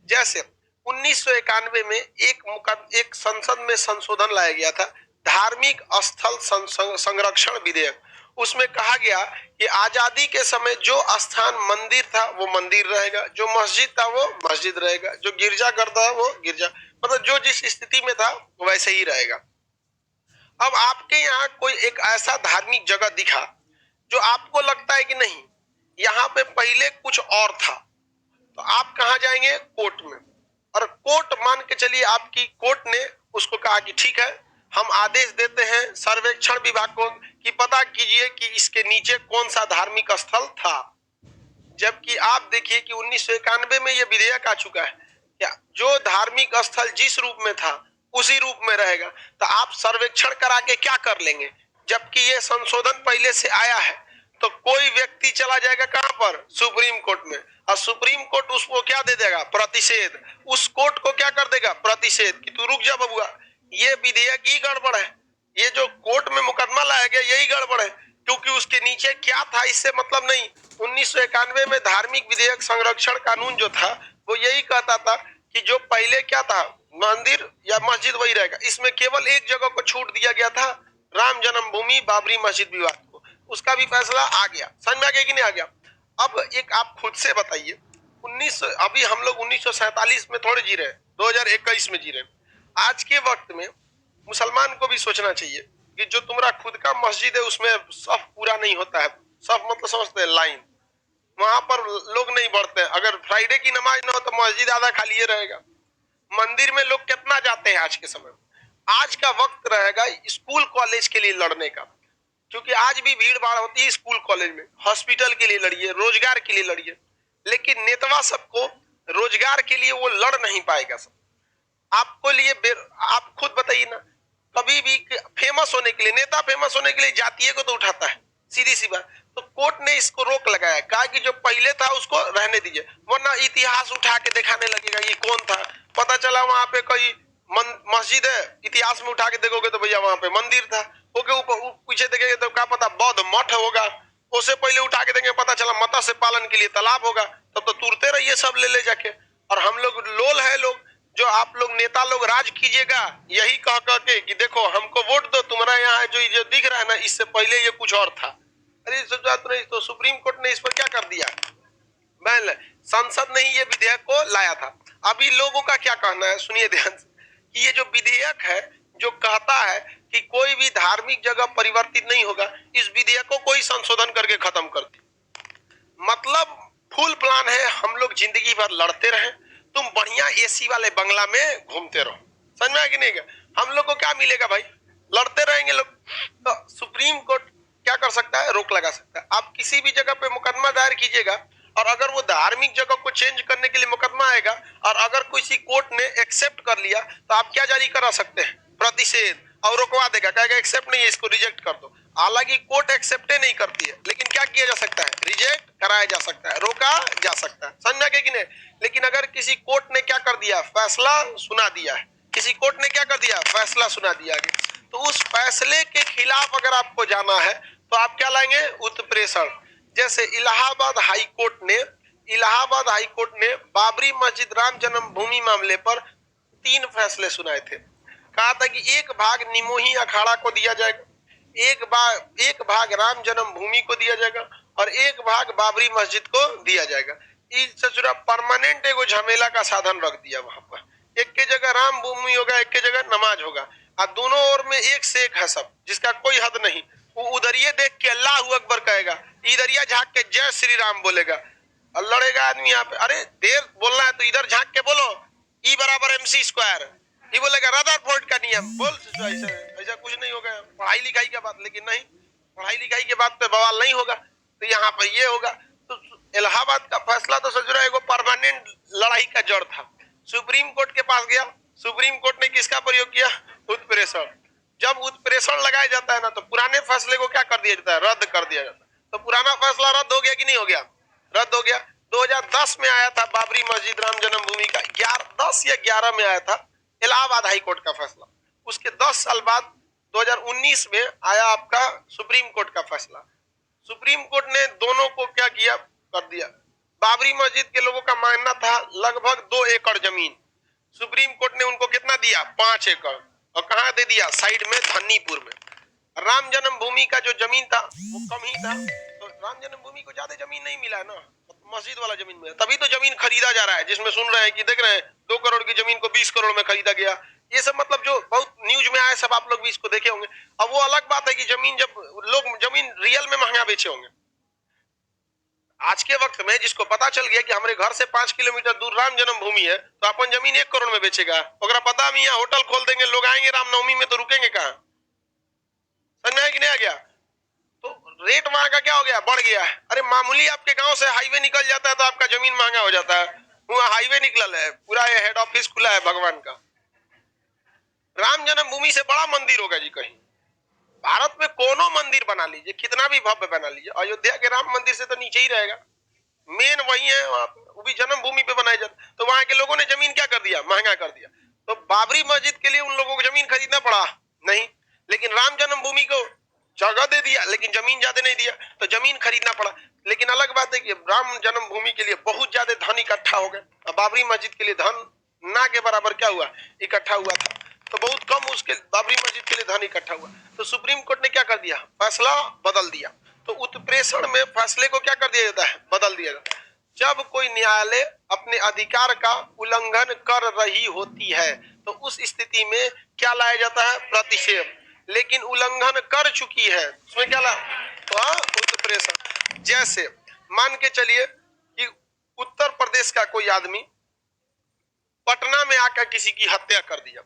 जैसे 1991 में एक संसद में संशोधन लाया गया था, धार्मिक स्थल संरक्षण विधेयक। उसमें कहा गया कि आजादी के समय जो स्थान मंदिर था वो मंदिर रहेगा, जो मस्जिद था वो मस्जिद रहेगा, जो गिरजाघर था वो गिरजा, मतलब जो जिस स्थिति में था वैसे ही रहेगा। अब आपके यहाँ कोई एक ऐसा धार्मिक जगह दिखा जो आपको लगता है कि नहीं, यहाँ पे पहले कुछ और था, तो आप कहाँ जाएंगे? कोर्ट में। और कोर्ट मान के चलिए आपकी कोर्ट ने उसको कहा कि ठीक है, हम आदेश देते हैं सर्वेक्षण विभाग को कि पता कीजिए कि इसके नीचे कौन सा धार्मिक स्थल था। जबकि आप देखिए कि 1991 में यह विधेयक आ चुका है, क्या जो धार्मिक स्थल जिस रूप में था उसी रूप में रहेगा, तो आप सर्वेक्षण करा के क्या कर लेंगे? जबकि ये संशोधन पहले से आया है, तो कोई व्यक्ति चला जाएगा कहां पर? सुप्रीम कोर्ट में, और सुप्रीम कोर्ट उसको क्या दे देगा? प्रतिषेध। उस कोर्ट को क्या कर देगा? प्रतिषेध, कि तू रुक जा बबुआ, ये विधेयक ही गड़बड़ है, ये जो कोर्ट में मुकदमा लाया गया यही गड़बड़ है, क्योंकि उसके नीचे क्या था इससे मतलब नहीं। 1991 में धार्मिक विधेयक संरक्षण कानून जो था वो यही कहता था कि जो पहले क्या था, मंदिर या मस्जिद वही रहेगा। इसमें केवल एक जगह को छूट दिया गया था, राम जन्मभूमि बाबरी मस्जिद विवाद को, उसका भी फैसला आ गया। समझ में आ गया कि नहीं आ गया? अब एक आप खुद से बताइए, अभी हम लोग 1947 में थोड़े जी रहे हैं, 2021 में जी रहे हैं। आज के वक्त में मुसलमान को भी सोचना चाहिए कि जो तुम्हारा खुद का मस्जिद है उसमें सफ पूरा नहीं होता है। सफ मतलब समझते हैं लाइन, वहां पर लोग नहीं बढ़ते हैं। अगर फ्राइडे की नमाज ना हो तो मस्जिद आधा खाली रहेगा। मंदिर में लोग कितना जाते हैं आज के समय में? आज का वक्त रहेगा स्कूल कॉलेज के लिए लड़ने का, क्योंकि आज भी भीड़ भाड़ होती है स्कूल कॉलेज में। हॉस्पिटल के लिए लड़िए, रोजगार के लिए लड़िए, लेकिन नेतवा सबको रोजगार के लिए वो लड़ नहीं पाएगा सब। आपको लिए आप खुद बताइए ना, कभी भी फेमस होने के लिए, नेता फेमस होने के लिए जातीय को तो उठाता है, सीधी सी बात। तो कोर्ट ने इसको रोक लगाया, कहा कि जो पहले था उसको रहने दीजिए, वरना इतिहास उठा के दिखाने लगेगा ये कौन था। पता चला वहां पे कोई मस्जिद है, इतिहास में उठा के देखोगे तो भैया वहां पे मंदिर था। ओके, ऊपर पीछे देखेंगे तो क्या पता बौद्ध मठ होगा। उससे पहले उठा के देंगे, पता चला मत्स्य पालन के लिए तालाब होगा। तब तो तुरते रहिए सब ले जाके। और हम लोग लोल है लोग, जो आप लोग नेता लोग राज कीजिएगा यही कह के कि देखो हमको वोट दो, तुम्हारा यहाँ जो दिख रहा है ना, इससे पहले ये कुछ और था। अरे सब बात नहीं, तो सुप्रीम कोर्ट ने इस पर क्या कर दिया, बैन। संसद ने ही ये विधेयक को लाया था। अभी लोगों का क्या कहना है, सुनिए ध्यान से, कि ये जो विधेयक है जो कहता है कि कोई भी धार्मिक जगह परिवर्तित नहीं होगा, इस विधेयक को कोई संशोधन करके खत्म कर दी। मतलब फुल प्लान है हम लोग जिंदगी भर लड़ते रहे, तुम बढ़िया एसी वाले बंगला में घूमते रहो। समझ में आया कि नहीं? हम लोग को क्या मिलेगा भाई, लड़ते रहेंगे लोग। तो सुप्रीम कोर्ट क्या कर सकता है, रोक लगा सकता है। आप किसी भी जगह पे मुकदमा दायर कीजिएगा, और अगर वो धार्मिक जगह को चेंज करने के लिए मुकदमा आएगा, और अगर किसी कोर्ट ने एक्सेप्ट कर लिया, तो आप क्या जारी करा सकते हैं, प्रतिषेध, और रोकवा देगा, कहेगा एक्सेप्ट नहीं है, इसको रिजेक्ट कर दो। हालांकि कोर्ट एक्सेप्ट नहीं करती है, लेकिन क्या किया जा सकता है, रिजेक्ट कराया जा सकता है, रोका जा सकता है। समझा कि नहीं? लेकिन अगर किसी कोर्ट ने क्या कर दिया, फैसला सुना दिया है, किसी कोर्ट ने क्या कर दिया, फैसला सुना दिया है, तो उस फैसले के खिलाफ अगर आपको जाना है तो आप क्या लाएंगे, उत्प्रेषण। जैसे इलाहाबाद हाई कोर्ट ने बाबरी मस्जिद राम जन्मभूमि मामले पर 3 फैसले सुनाए थे। कहा था कि एक भाग निमोही अखाड़ा को दिया जाएगा, एक भाग राम जन्मभूमि को दिया जाएगा, और एक भाग बाबरी मस्जिद को दिया जाएगा। इससे जुड़ा परमानेंट एगो झमेला का साधन रख दिया वहां पर। एक के जगह राम भूमि होगा, एक के जगह नमाज होगा, और दोनों ओर में एक से एक है सब, जिसका कोई हद नहीं। वो उधरिये देख के अल्लाह अकबर कहेगा, इधरिया झांक के जय श्री राम बोलेगा, और लड़ेगा आदमी यहाँ पे। अरे देर बोलना है तो इधर झांक के बोलो, E = MC²। ये बोलेगा रदरफोर्ड का नियम, बोल ऐसा कुछ नहीं होगा, पढ़ाई लिखाई की बात। लेकिन नहीं, पढ़ाई लिखाई के बात पे बवाल नहीं होगा, तो यहाँ पर ये होगा। तो इलाहाबाद का फैसला तो सजुरा एगो परमानेंट लड़ाई का जड़ था। सुप्रीम कोर्ट के पास गया, सुप्रीम कोर्ट ने किसका प्रयोग किया, उत्प्रेषण। जब उत्प्रेषण लगाया जाता है ना, तो पुराने फैसले को क्या कर दिया जाता है, रद्द कर दिया जाता है। तो पुराना फैसला रद्द हो गया कि नहीं हो गया, रद्द हो गया। 2010 में आया था बाबरी मस्जिद राम जन्मभूमि का, 10 या 11 में आया था इलाहाबाद हाई कोर्ट का फैसला। उसके 10 साल बाद 2019 में आया आपका सुप्रीम कोर्ट का फैसला। सुप्रीम कोर्ट ने दोनों को क्या किया, कर दिया। बाबरी मस्जिद के लोगों का मानना था लगभग 2 एकड़ जमीन, सुप्रीम कोर्ट ने उनको कितना दिया, 5 एकड़। और कहाँ दे दिया, साइड में धन्नीपुर में। राम जन्मभूमि का जो जमीन था वो कम ही था, तो राम जन्मभूमि को ज्यादा जमीन नहीं मिला ना, मस्जिद वाला जमीन मिला। तभी तो जमीन खरीदा जा रहा है, जिसमें सुन रहे हैं कि देख रहे हैं 2 करोड़ की जमीन को 20 करोड़ में खरीदा गया। ये सब मतलब जो बहुत न्यूज में आया, सब आप लोग भी इसको देखे होंगे। अब वो अलग बात है कि जमीन, जब लोग जमीन रियल में महंगा बेचे होंगे। आज के वक्त में जिसको पता चल गया कि हमारे घर से 5 किलोमीटर दूर राम जन्मभूमि है, तो अपन जमीन 1 करोड़ में बेचेगा। अगर पता भी यहाँ होटल खोल देंगे, लोग आएंगे रामनवमी में, तो रुकेंगे कहाँ? समझ में आया कि नहीं आ गया? तो रेट वहां का क्या हो गया, बढ़ गया है। अरे मामूली आपके गांव से हाईवे निकल जाता है तो आपका जमीन महंगा हो जाता है। वहां हाईवे निकल है, पूरा हेड ऑफिस खुला है भगवान का। राम जन्मभूमि से बड़ा मंदिर होगा जी कहीं भारत में? कोनो मंदिर बना लीजिए, कितना भी भव्य बना लीजिए, अयोध्या के राम मंदिर से तो नीचे ही रहेगा। मेन वही है वहां पे, वो भी जन्मभूमि पे बनाया जाता। तो वहां के लोगों ने जमीन क्या कर दिया, महंगा कर दिया। तो बाबरी मस्जिद के लिए उन लोगों को जमीन खरीदना पड़ा नहीं, लेकिन राम जन्मभूमि को जगह दे दिया, लेकिन जमीन ज्यादा नहीं दिया, तो जमीन खरीदना पड़ा। लेकिन अलग बात है कि राम जन्मभूमि के लिए बहुत ज्यादा धन इकट्ठा हो गया, और बाबरी मस्जिद के लिए धन ना के बराबर क्या हुआ, इकट्ठा हुआ था। तो बहुत कम उसके बाबरी मस्जिद के लिए धन इकट्ठा हुआ। तो सुप्रीम कोर्ट ने क्या कर दिया, फैसला बदल दिया। तो उत्प्रेषण में फैसले को क्या कर दिया जाता है, बदल दिया जाता है। जब कोई न्यायालय अपने अधिकार का उल्लंघन कर रही होती है, तो उस स्थिति में क्या लाया जाता है, प्रतिषेध। लेकिन उल्लंघन कर चुकी है, उसमें क्या ला, तो उत्प्रेषण। जैसे मान के चलिए कि उत्तर प्रदेश का कोई आदमी पटना में आकर किसी की हत्या कर दिया,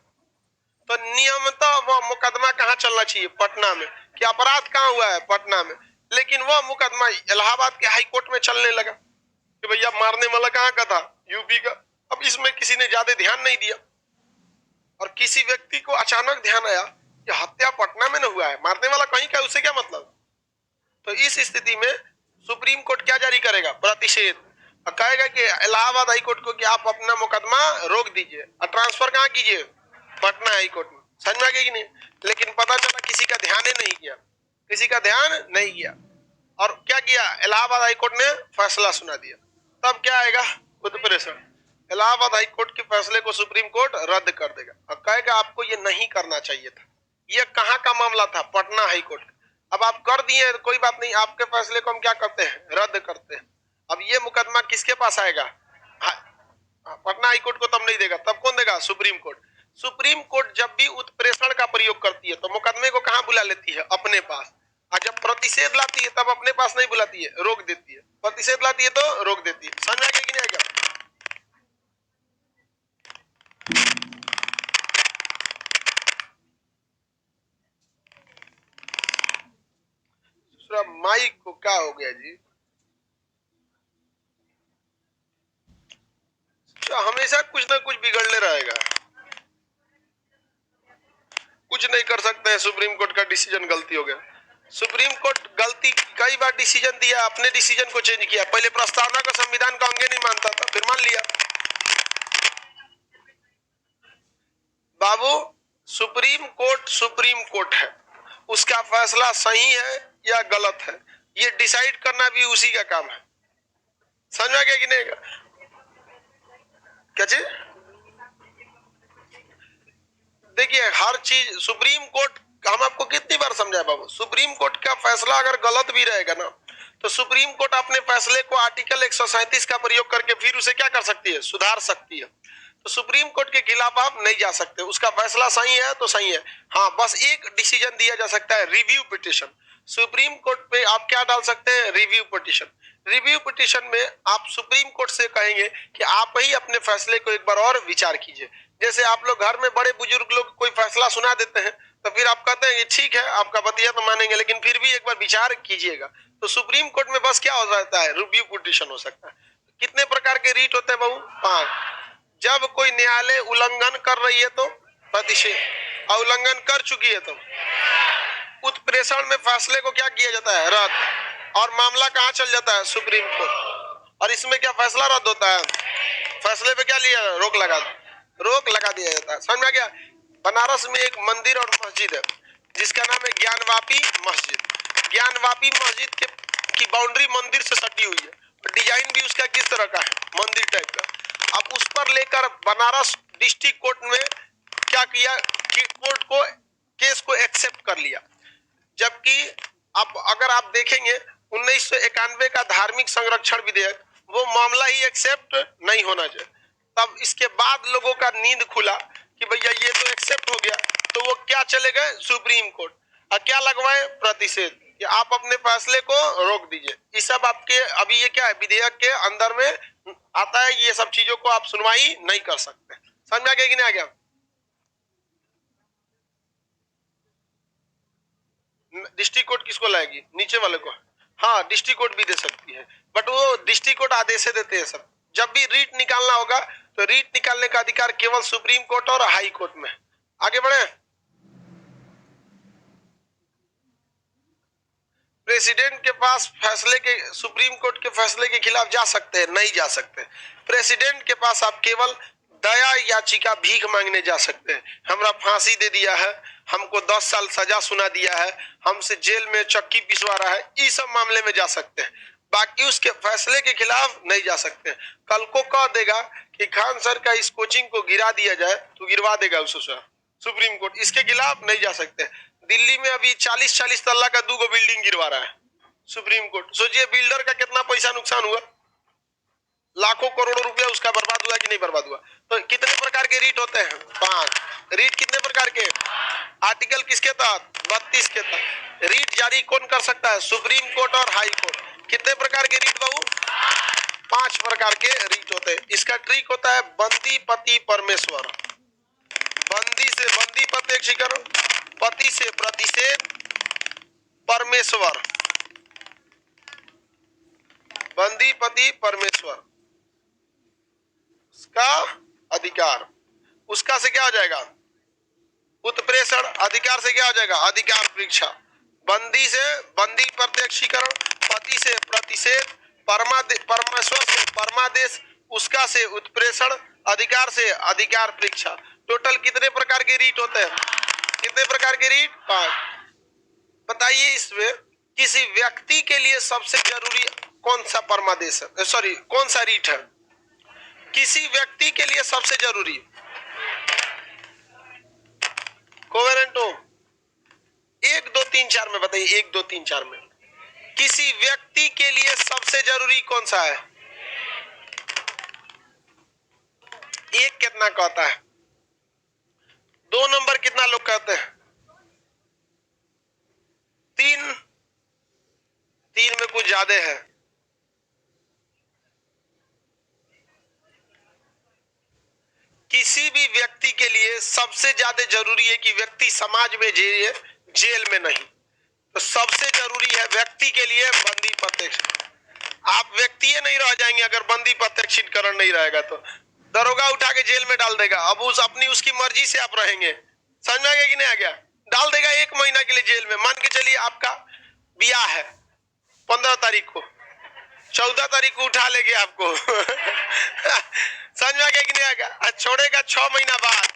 तो नियमतः वह मुकदमा कहाँ चलना चाहिए, पटना में, कि अपराध कहाँ हुआ है, पटना में। लेकिन वह मुकदमा इलाहाबाद के हाई कोर्ट में चलने लगा, कि भैया मारने वाला कहाँ का था, यूपी का। अब इसमें किसी ने ज्यादा ध्यान नहीं दिया और किसी व्यक्ति को अचानक ध्यान आया कि हत्या पटना में न हुआ है, मारने वाला कहीं का, उससे क्या मतलब। तो इस स्थिति में सुप्रीम कोर्ट क्या जारी करेगा, प्रतिषेध, और कहेगा कि इलाहाबाद हाई कोर्ट को कि आप अपना मुकदमा रोक दीजिए और ट्रांसफर कहाँ कीजिए, पटना हाई कोर्ट में। समझ में आ गया कि नहीं। लेकिन पता चला किसी का ध्यान ही नहीं किया, किसी का ध्यान नहीं किया, और क्या किया, इलाहाबाद हाई कोर्ट ने फैसला सुना दिया। तब क्या आएगा, उत्प्रेषण। इलाहाबाद हाई कोर्ट के फैसले को सुप्रीम कोर्ट रद्द कर देगा और कहेगा आपको ये नहीं करना चाहिए था। ये कहाँ का मामला था, पटना हाई कोर्ट। अब आप कर दिए, कोई बात नहीं, आपके फैसले को हम क्या करते हैं, रद्द करते हैं। अब ये मुकदमा किसके पास आएगा, पटना हाई कोर्ट को तब नहीं देगा, तब कौन देगा, सुप्रीम कोर्ट। सुप्रीम कोर्ट जब भी उत्प्रेषण का प्रयोग करती है तो मुकदमे को कहां बुला लेती है, अपने पास। और जब प्रतिषेध लाती है तब अपने पास नहीं बुलाती है, रोक देती है। प्रतिषेध लाती है तो रोक देती है। समझ में आ गया कि नहीं आ गया। माइक को क्या हो गया जी, हमेशा कुछ ना कुछ बिगड़ने रहेगा, कुछ नहीं कर सकते हैं। सुप्रीम कोर्ट का डिसीजन गलती हो गया। सुप्रीम कोर्ट गलती, कई बार डिसीजन दिया, अपने डिसीजन को चेंज किया। पहले प्रस्तावना को संविधान का अंग नहीं मानता था, फिर मान लिया। बाबू, सुप्रीम कोर्ट है, उसका फैसला सही है या गलत है ये डिसाइड करना भी उसी का काम है। समझ में आ गया कि नहीं? क्या चीज, देखिए हर चीज सुप्रीम कोर्ट, हम आपको कितनी बार समझाए बाबू, सुप्रीम कोर्ट का फैसला अगर गलत भी रहेगा ना तो सुप्रीम कोर्ट अपने फैसले को आर्टिकल 137 का प्रयोग करके फिर उसे क्या कर सकती है, सुधार सकती है। तो सुप्रीम कोर्ट के खिलाफ आप नहीं जा सकते, उसका फैसला सही है तो सही है। हाँ, बस एक डिसीजन दिया जा सकता है, रिव्यू पिटीशन। सुप्रीम कोर्ट पे आप क्या डाल सकते हैं, रिव्यू पिटीशन। रिव्यू पिटीशन में आप सुप्रीम कोर्ट से कहेंगे कि आप ही अपने फैसले को एक बार और विचार कीजिए। जैसे आप लोग घर में बड़े बुजुर्ग लोग कोई फैसला सुना देते हैं तो फिर आप कहते हैं ठीक है, आपका बतिया तो मानेंगे, लेकिन फिर भी एक बार विचार कीजिएगा। तो सुप्रीम कोर्ट में बस क्या हो जाता है, रिव्यू पिटीशन हो सकता है। कितने प्रकार के रीट होते हैं बहू, 5। जब कोई न्यायालय उल्लंघन कर रही है तो प्रतिषेध, और उल्लंघन कर चुकी है तो उत्प्रेषण में फैसले को क्या किया जाता है, रद्द, और मामला कहां चल जाता है, सुप्रीम कोर्ट। और इसमें क्या फैसला रद्द होता है, फैसले पे क्या लिया, रोक लगा दिया जाता है। समझ में आ गया। बनारस में एक मंदिर और मस्जिद है जिसका नाम है ज्ञानवापी मस्जिद। ज्ञानवापी मस्जिद की बाउंड्री मंदिर से सटी हुई है, डिजाइन भी उसका किस तरह का है, मंदिर टाइप का। अब उस पर लेकर बनारस डिस्ट्रिक्ट कोर्ट में क्या किया कि कोर्ट को केस को एक्सेप्ट कर लिया। जबकि अब अगर आप देखेंगे 1991 का धार्मिक संरक्षण विधेयक, वो मामला ही एक्सेप्ट नहीं होना चाहिए। तब इसके बाद लोगों का नींद खुला कि भैया ये तो एक्सेप्ट हो गया, तो वो क्या चले गए, सुप्रीम कोर्ट। और क्या लगवाए, प्रतिषेध, कि आप अपने फैसले को रोक दीजिए। ये सब आपके अभी ये क्या है, विधेयक के अंदर में आता है, ये सब चीजों को आप सुनवाई नहीं कर सकते। समझ में आ गया कि नहीं आ गया। डिस्ट्रिक्ट कोर्ट किसको लाएगी, नीचे वाले को। हाँ, डिस्ट्रिक्ट कोर्ट भी दे सकती है, बट वो डिस्ट्रिक्ट कोर्ट आदेश देते हैं सब। जब भी रीट निकालना होगा तो रीट निकालने का अधिकार केवल सुप्रीम कोर्ट और हाई कोर्ट में। आगे बढ़े। प्रेसिडेंट के पास फैसले के, सुप्रीम कोर्ट के फैसले के खिलाफ जा सकते हैं, नहीं जा सकते। प्रेसिडेंट के पास आप केवल दया याचिका, भीख मांगने जा सकते हैं। हमरा फांसी दे दिया है, हमको 10 साल सजा सुना दिया है, हमसे जेल में चक्की पिसवा रहा है, इस सब मामले में जा सकते हैं। बाकी उसके फैसले के खिलाफ नहीं जा सकते। कल को कह देगा कि खान सर का इस कोचिंग को गिरा दिया जाए तो गिरवा देगा उसे सुप्रीम कोर्ट, इसके खिलाफ नहीं जा सकते। दिल्ली में अभी 40-40 तल्ला का 2 बिल्डिंग गिरवा रहा है सुप्रीम कोर्ट। सोचिए बिल्डर का कितना पैसा नुकसान हुआ, लाखों करोड़ों रुपया उसका बर्बाद हुआ कि नहीं बर्बाद हुआ। तो कितने प्रकार के रीट होते हैं, 5 रीट। कितने प्रकार के, आर्टिकल किसके तहत, 32 के तहत। रीट जारी कौन कर सकता है, सुप्रीम कोर्ट और हाई कोर्ट। कितने प्रकार के रीट बहू, 5 प्रकार के रीट होते हैं। इसका ट्रिक होता है बंदी पति परमेश्वर। बंदी से बंदी प्रत्यक्ष करो, पति से प्रतिषेध, परमेश्वर। बंदी पति परमेश्वर, उसका अधिकार, उसका से क्या हो जाएगा उत्प्रेषण, अधिकार से क्या हो जाएगा अधिकार परीक्षा, बंदी से बंदी प्रत्यक्षीकरण, पति से प्रतिषेध, परमेश्वर से परमादेश, उसका से उत्प्रेषण, अधिकार से अधिकार परीक्षा। टोटल कितने प्रकार के रीट होते हैं? कितने प्रकार के रीट? 5। बताइए इसमें किसी व्यक्ति के लिए सबसे जरूरी कौन सा परमादेश है, सॉरी कौन सा रीट है? किसी व्यक्ति के लिए सबसे जरूरी कोवेरेंटो 1 2 3 4 में बताइए, 1 2 3 4 में किसी व्यक्ति के लिए सबसे जरूरी कौन सा है? एक कितना कहता है? 2 नंबर कितना लोग कहते हैं? 3 3 में कुछ ज्यादा है। किसी भी व्यक्ति के लिए सबसे ज्यादा जरूरी है कि व्यक्ति समाज में जेल में नहीं, तो सबसे जरूरी है व्यक्ति के लिए बंदी प्रत्यक्ष। आप व्यक्ति नहीं रह जाएंगे अगर बंदी प्रत्यक्षीकरण नहीं रहेगा तो। दरोगा उठा के जेल में डाल देगा, अब उसकी मर्जी से आप रहेंगे। समझ में आ गया कि नहीं आ गया? डाल देगा 1 महीना के लिए जेल में। मान के चलिए आपका ब्याह है 15 तारीख को, 14 तारीख को उठा लेंगे आपको समझ में आ गया कि नहीं आ गया? छोड़ेगा 6 महीना बाद,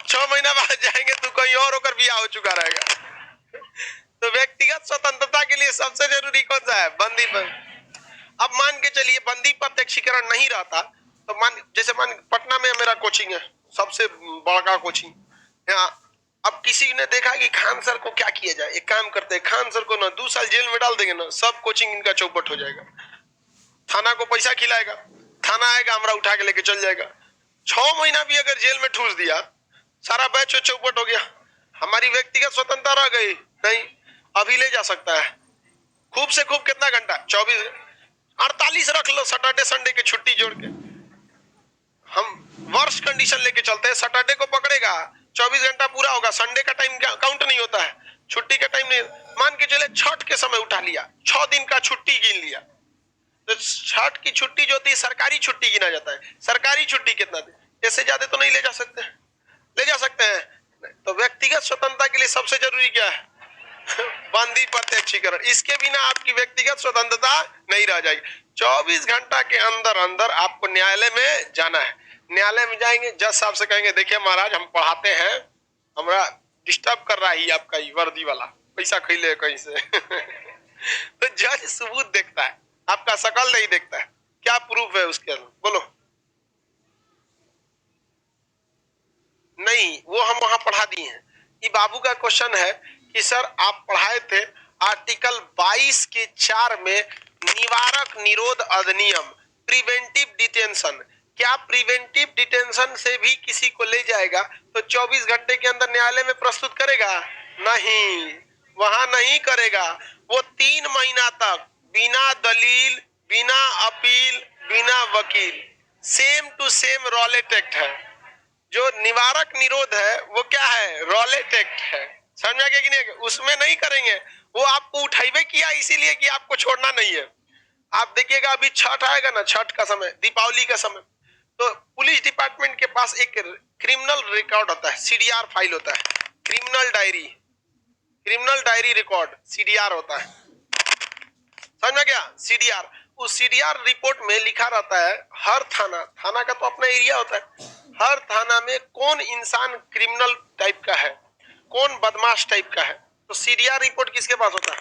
6 महीना बाद जाएंगे तो कहीं और होकर ब्याह हो चुका रहेगा तो व्यक्तिगत स्वतंत्रता के लिए सबसे जरूरी कौन सा है? बंदी पर। अब मान के चलिए बंदी प्रत्यक्षीकरण नहीं रहता तो जैसे पटना में मेरा कोचिंग है, सबसे बड़ा कोचिंग यहाँ। अब किसी ने देखा कि खान सर को क्या किया जाए, एक काम करते हैं खान सर को ना 2 साल जेल में डाल देंगे ना, सब कोचिंग इनका चौपट हो जाएगा। थाना को पैसा खिलाएगा, थाना आएगा हमरा उठा के लेके चल जाएगा। 6 महीना भी अगर जेल में ठूस दिया, सारा बैच चौपट हो गया, हमारी व्यक्तिगत स्वतंत्रता रह गई नहीं। अभी ले जा सकता है खूब से खूब कितना घंटा? 24 48 रख लो, सैटरडे संडे की छुट्टी जोड़ के। हम वर्ष कंडीशन लेके चलते हैं, सैटरडे को पकड़ेगा 24 घंटा पूरा होगा, संडे का टाइम काउंट नहीं होता है, छुट्टी का टाइम नहीं। मान के चले छठ के समय उठा लिया, 6 दिन का छुट्टी गिन लिया, तो छठ की छुट्टी जो होती है सरकारी छुट्टी गिना जाता है। सरकारी छुट्टी कितना दिन? इससे ज्यादा तो नहीं ले जा सकते, ले जा सकते हैं। तो व्यक्तिगत स्वतंत्रता के लिए सबसे जरूरी क्या है? बंदी प्रत्यक्षीकरण। इसके बिना आपकी व्यक्तिगत स्वतंत्रता नहीं रह जाएगी। 24 घंटा के अंदर अंदर आपको न्यायालय में जाना है। न्यायालय में जाएंगे, जज साहब से कहेंगे देखिए महाराज हम पढ़ाते हैं, हमरा डिस्टर्ब कर रहा है आपका ये वर्दी वाला, पैसा खैले कहीं से तो जज सबूत देखता है, आपका शकल नहीं देखता है, क्या प्रूफ है उसके अंदर, बोलो। नहीं, वो हम वहां पढ़ा दिए हैं। ये बाबू का क्वेश्चन है कि सर आप पढ़ाए थे आर्टिकल 22 के 4 में निवारक निरोध अधिनियम, प्रिवेंटिव डिटेंशन, क्या प्रिवेंटिव डिटेंशन से भी किसी को ले जाएगा तो 24 घंटे के अंदर न्यायालय में प्रस्तुत करेगा? नहीं, वहां नहीं करेगा। वो 3 महीना तक बिना दलील, बिना अपील, बिना वकील, same to same Rowlatt Act है। जो निवारक निरोध है वो क्या है? रॉलेट एक्ट है। समझ में आ गया कि नहीं? उसमें नहीं करेंगे, वो आपको उठाइबे किया इसीलिए कि आपको छोड़ना नहीं है। आप देखिएगा अभी छठ आएगा ना, छठ का समय, दीपावली का समय, तो पुलिस डिपार्टमेंट के पास एक क्रिमिनल रिकॉर्ड होता है, सीडीआर फाइल होता है, क्रिमिनल डायरी रिकॉर्ड, सीडीआर होता है। समझ में गया? सीडीआर, उस सीडीआर रिपोर्ट में लिखा रहता है हर थाना का तो अपना एरिया होता है, हर थाना में कौन इंसान क्रिमिनल टाइप का है, कौन बदमाश टाइप का है। तो सीडीआर रिपोर्ट किसके पास होता है?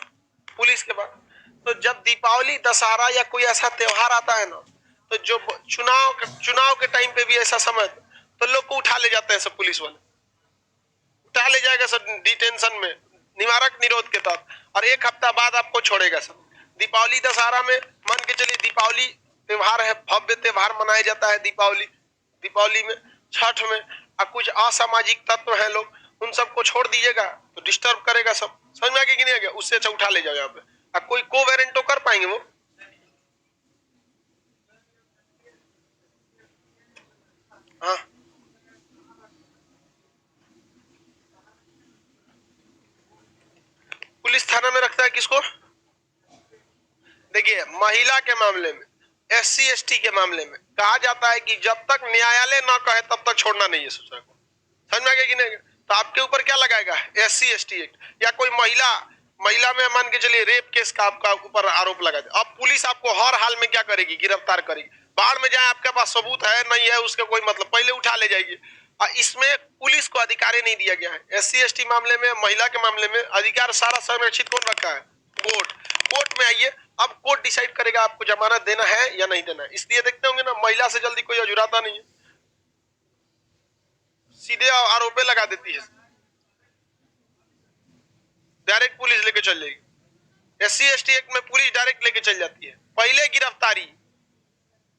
पुलिस के पास। तो जब दीपावली, दशहरा या कोई ऐसा त्योहार आता है ना, तो जो चुनाव के टाइम पे भी ऐसा समय तो लोग को उठा ले जाते हैं सब, पुलिस वाले उठा ले जाएगा सब डिटेंशन में निवारक निरोध के तहत, और 1 हफ्ता बाद आपको छोड़ेगा सब। दीपावली दशहरा में मान के चलिए दीपावली त्योहार है, भव्य त्योहार मनाया जाता है दीपावली में, छठ में, और कुछ असामाजिक तत्व हैं लोग, उन सबको छोड़ दीजिएगा तो डिस्टर्ब करेगा सब। समझ में आ गया कि नहीं आ गया? उससे अच्छा उठा ले जाओ यहाँ पे। अब कोई कोवेरेंटो कर पाएंगे वो? हाँ, पुलिस थाना में रखता है किसको? देखिए महिला के मामले में, SC ST के मामले में कहा जाता है कि जब तक न्यायालय ना कहे तब तक छोड़ना नहीं है ससुरा को। समझ में आ गया कि नहीं? तो आपके ऊपर क्या लगाएगा? SC ST act. या कोई महिला में मान के चलिए रेप केस का आपका ऊपर आरोप लगा दे, अब पुलिस आपको हर हाल में क्या करेगी? गिरफ्तार करेगी। बाहर में जाए, आपके पास सबूत है नहीं है उसका कोई मतलब, पहले उठा ले जाएगी। इसमें पुलिस को अधिकार नहीं दिया गया है। SC ST मामले में, महिला के मामले में अधिकार सारा संरक्षित कौन रखा है? कोर्ट। कोर्ट में आइए, अब कोर्ट डिसाइड करेगा आपको जमानत देना है या नहीं देना है। इसलिए देखते होंगे ना, महिला से जल्दी कोई अजुराता नहीं है, सीधे आरोपे लगा देती है, डायरेक्ट पुलिस लेके चल जाएगी। SC ST एक्ट में पुलिस डायरेक्ट लेके चल जाती है। पहले गिरफ्तारी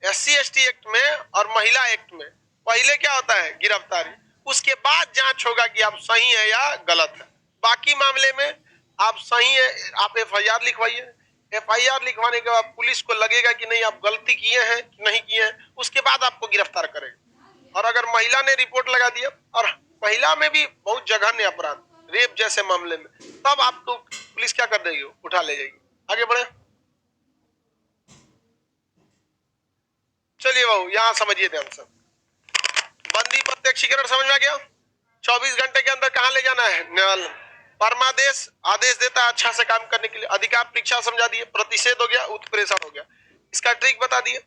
SC ST एक्ट में और महिला एक्ट में पहले क्या होता है? गिरफ्तारी, उसके बाद जांच होगा कि आप सही है या गलत है। बाकी मामले में आप सही है, आप FIR लिखवाइए। FIR लिखवाने के बाद पुलिस को लगेगा कि नहीं आप गलती किए हैं कि नहीं किए हैं, उसके बाद आपको गिरफ्तार करेगा। और अगर महिला ने रिपोर्ट लगा दिया, और महिला में भी बहुत जघन्य अपराध, रेप जैसे मामले में, तब आपको पुलिस क्या कर देगी? उठा ले जाएगी। आगे बढ़े, चलिए बाबू यहां समझिए ध्यान से। बंदी प्रत्यक्षीकरण समझ में आ गया? 24 घंटे के अंदर कहां ले जाना है? न्यायालय। परमादेश आदेश देता है अच्छा से काम करने के लिए। अधिकार परीक्षा समझा दिए, प्रतिषेध हो गया, उत्प्रेषण हो गया। इसका ट्रिक बता दिए।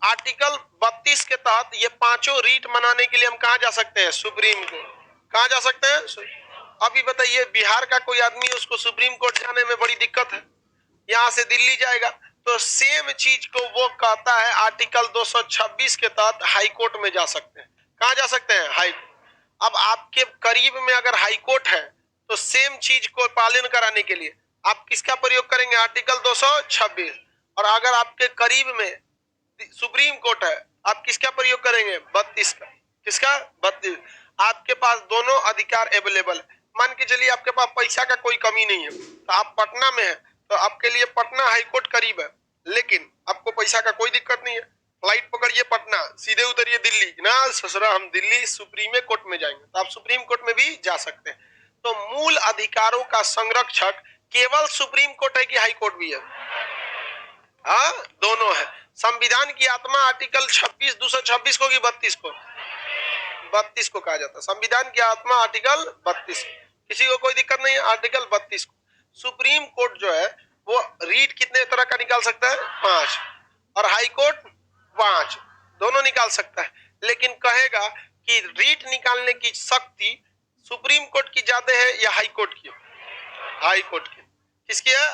आर्टिकल 32 के तहत ये पांचों रीट मनाने के लिए हम कहा जा सकते हैं? Supreme court. कहा जा सकते हैं? अभी बताइए, बिहार का कोई आदमी, उसको सुप्रीम कोर्ट जाने में बड़ी दिक्कत है, यहां से दिल्ली जाएगा तो सेम चीज को वो कहता है आर्टिकल 226 के तहत हाई कोर्ट में जा सकते हैं। कहा जा सकते हैं? हाई। अब आपके करीब में अगर हाई कोर्ट है तो सेम चीज को पालन कराने के लिए आप किसका प्रयोग करेंगे? आर्टिकल 226। और अगर आपके करीब में सुप्रीम कोर्ट है, आप किसका प्रयोग करेंगे? 32 का। किसका? 32। आपके पास दोनों अधिकार अवेलेबल है। मान के चलिए आपके पास पैसा का कोई कमी नहीं है, तो आप पटना में है, तो आपके लिए पटना हाईकोर्ट करीब है, लेकिन आपको पैसा का कोई दिक्कत नहीं है। फ्लाइट पकड़िए पटना, सीधे उतरिए दिल्ली ना, ससुरा हम दिल्ली सुप्रीम कोर्ट में जाएंगे, तो आप सुप्रीम कोर्ट में भी जा सकते हैं। तो मूल अधिकारों का संरक्षक केवल सुप्रीम कोर्ट है कि हाई कोर्ट भी है? हाँ, दोनों है। संविधान की आत्मा आर्टिकल 26 226 को कि 32 को? 32 को कहा जाता है संविधान की आत्मा, आर्टिकल 32। किसी को कोई दिक्कत नहीं है? आर्टिकल 32 को। सुप्रीम कोर्ट जो है वो रीट कितने तरह का निकाल सकता है? 5। और हाई कोर्ट 5, दोनों निकाल सकता है। लेकिन कहेगा कि रीट निकालने की शक्ति सुप्रीम कोर्ट की ज्यादा है या हाई कोर्ट की? हाई कोर्ट की। किसकी है?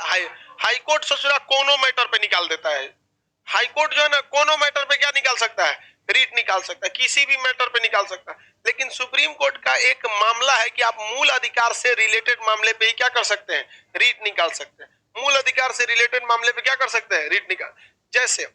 हाई कोर्ट ससुरा कोनो मैटर पे निकाल देता है। हाई कोर्ट जो है ना, कोनो मैटर पे क्या निकाल सकता है? रीट निकाल सकता है, किसी भी मैटर पे निकाल सकता है। लेकिन सुप्रीम कोर्ट का एक मामला है कि आप मूल अधिकार से रिलेटेड मामले पे ही क्या कर सकते हैं? रीट निकाल सकते हैं। मूल अधिकार से रिलेटेड मामले पे क्या कर सकते हैं? रीट निकाल। जैसे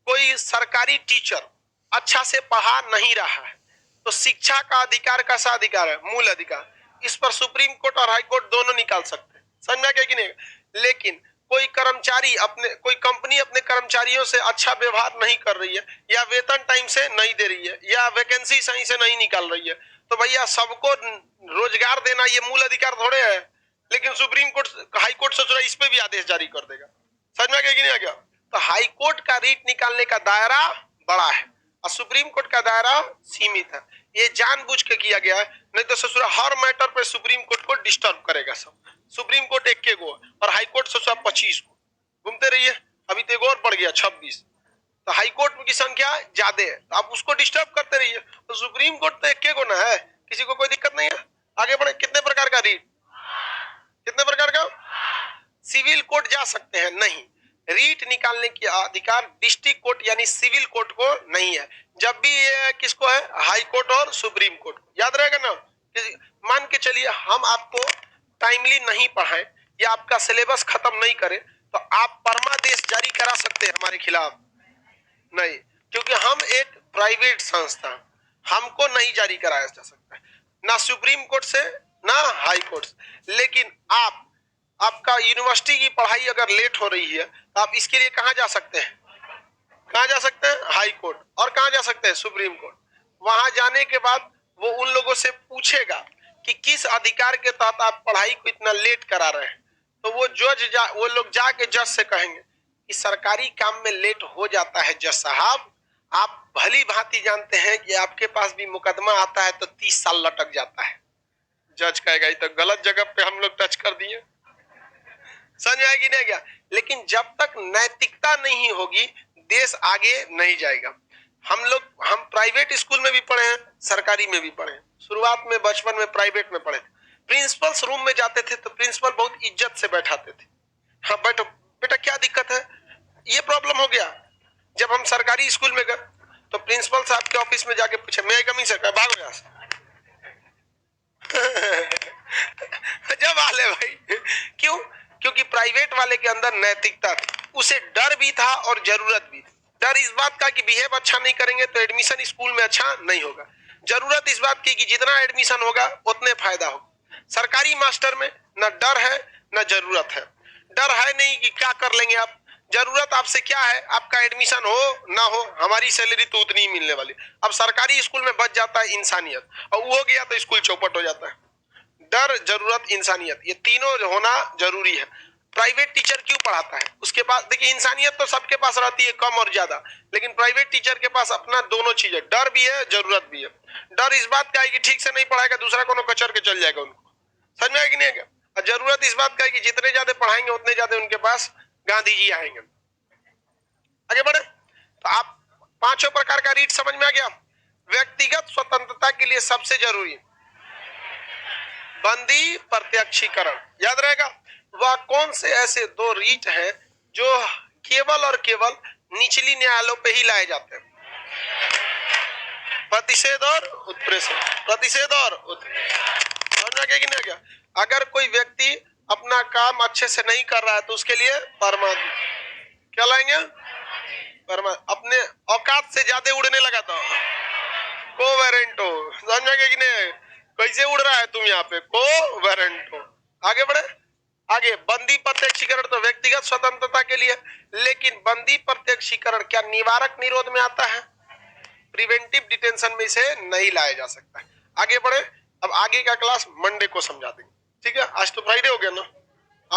कोई सरकारी टीचर अच्छा से पढ़ा नहीं रहा है, तो शिक्षा का अधिकार कैसा अधिकार है? मूल अधिकार। इस पर सुप्रीम कोर्ट और हाई कोर्ट दोनों निकाल सकते हैं। समझ में आ गया कि नहीं? लेकिन कोई कर्मचारी कोई कंपनी अपने कर्मचारियों से अच्छा व्यवहार नहीं कर रही है, या वेतन टाइम से नहीं दे रही है, या वैकेंसी सही से नहीं निकाल रही है, तो भैया सबको रोजगार देना ये मूल अधिकार थोड़े है। लेकिन सुप्रीम कोर्ट, हाई कोर्ट सोच रहा है इस पे भी आदेश जारी कर देगा। समझ में आ गया कि नहीं आ गया? तो हाई कोर्ट का रीट निकालने का दायरा बड़ा है और सुप्रीम कोर्ट का दायरा सीमित है। ये जानबूझ के किया गया है, नहीं तो ससुरा हर मैटर पे सुप्रीम कोर्ट को डिस्टर्ब करेगा सब। सुप्रीम कोर्ट 21 गो और हाई कोर्ट ससुरा 25 गो। घूमते रहिए, अभी तो एक और बढ़ गया 26। तो हाई कोर्ट की संख्या ज्यादा है, तो आप उसको डिस्टर्ब करते रहिए। तो सुप्रीम कोर्ट तो 21 गो ना है, किसी को कोई दिक्कत नहीं है। आगे बढ़े। कितने प्रकार का रीट? कितने प्रकार का? सिविल कोर्ट जा सकते हैं? नहीं। रीट निकालने की अधिकार डिस्ट्रिक्ट कोर्ट यानी सिविल कोर्ट को नहीं है। जब भी ये किसको है? हाई कोर्ट और सुप्रीम कोर्ट। याद रहेगा ना? मान के चलिए हम आपको टाइमली नहीं पढ़ाएं या आपका सिलेबस खत्म नहीं करें, तो आप परमादेश जारी करा सकते हैं हमारे खिलाफ? नहीं, क्योंकि हम एक प्राइवेट संस्था, हमको नहीं जारी कराया जा सकता है, ना सुप्रीम कोर्ट से ना हाई कोर्ट से। लेकिन आपका यूनिवर्सिटी की पढ़ाई अगर लेट हो रही है तो आप इसके लिए कहां जा सकते हैं? कहां जा सकते हैं? High court. और कहां जा सकते हैं? Supreme court. वहां जाने के बाद वो उन लोगों से पूछेगा कि किस अधिकार के तहत आप पढ़ाई को इतना लेट करा रहे हैं, तो वो लोग जाके जज से कहेंगे कि सरकारी काम में लेट हो जाता है जज साहब, आप भली भांति जानते हैं कि आपके पास भी मुकदमा आता है तो 30 साल लटक जाता है। जज कहेगा ये तो गलत जगह पे हम लोग टच कर दिए, समझ आएगी नहीं क्या? लेकिन जब तक नैतिकता नहीं होगी देश आगे नहीं जाएगा। हम प्राइवेट स्कूल में भी पढ़े हैं, सरकारी में भी पढ़े हैं। शुरुआत में बचपन में प्राइवेट में पढ़े, प्रिंसिपल्स रूम में जाते थे तो प्रिंसिपल बहुत इज्जत से बैठाते थे। हाँ बैठो बेटा, क्या दिक्कत है? ये प्रॉब्लम हो गया। जब हम सरकारी स्कूल में गए तो प्रिंसिपल साहब के ऑफिस में जाके पूछे, मैं कमी सर, भागो यहाँ से। जब वाले भाई, क्यों? क्योंकि प्राइवेट वाले के अंदर नैतिकता थी, उसे डर भी था और जरूरत भी थी। डर इस बात का कि बिहेव अच्छा नहीं करेंगे तो एडमिशन स्कूल में अच्छा नहीं होगा। जरूरत इस बात की कि जितना एडमिशन होगा उतने फायदा होगा। सरकारी मास्टर में न डर है न जरूरत है। डर है नहीं कि क्या कर लेंगे आप, जरूरत आपसे क्या है, आपका एडमिशन हो ना हो, हमारी सैलरी तो उतनी ही मिलने वाली। अब सरकारी स्कूल में बच जाता है इंसानियत, और वो हो गया तो स्कूल चौपट हो जाता है। डर, जरूरत, इंसानियत, ये तीनों होना जरूरी है। प्राइवेट टीचर क्यों पढ़ाता है? उसके पास देखिए इंसानियत तो सबके पास रहती है, कम और ज्यादा, लेकिन प्राइवेट टीचर के पास अपना दोनों चीज है, डर भी है जरूरत भी है। डर इस बात का है कि ठीक से नहीं पढ़ाएगा दूसरा कोनो कचर के चल जाएगा उनको, समझ में आएगी नहीं? और जरूरत इस बात का है कि जितने ज्यादा पढ़ाएंगे उतने ज्यादा उनके पास गांधी जी आएंगे। आगे बढ़े तो आप पांचों प्रकार का रीट समझ में आ गया। व्यक्तिगत स्वतंत्रता के लिए सबसे जरूरी बंदी प्रत्यक्षीकरण, याद रहेगा। वह कौन से ऐसे दो रीट हैं जो केवल और केवल निचली न्यायालयों पे ही लाए जाते हैं? प्रतिषेध और उत्प्रेषण, प्रतिषेध और समझ में कि नहीं गया? अगर कोई व्यक्ति अपना काम अच्छे से नहीं कर रहा है तो उसके लिए परमाणु क्या लाएंगे? परमाणु। अपने औकात से ज्यादा उड़ने लगा तो कोवेरेंटो, समझ में कि नहीं? कैसे उड़ रहा है तुम यहाँ पे? कोवेरेंटो। आगे बढ़े, आगे बंदी प्रत्यक्षीकरण तो व्यक्तिगत स्वतंत्रता के लिए, लेकिन बंदी प्रत्यक्षीकरण क्या निवारक निरोध में आता है? प्रिवेंटिव डिटेंशन में इसे नहीं लाया जा सकता है। आगे बढ़े, अब आगे का क्लास मंडे को समझा देंगे, ठीक है? आज तो फ्राइडे हो गया ना।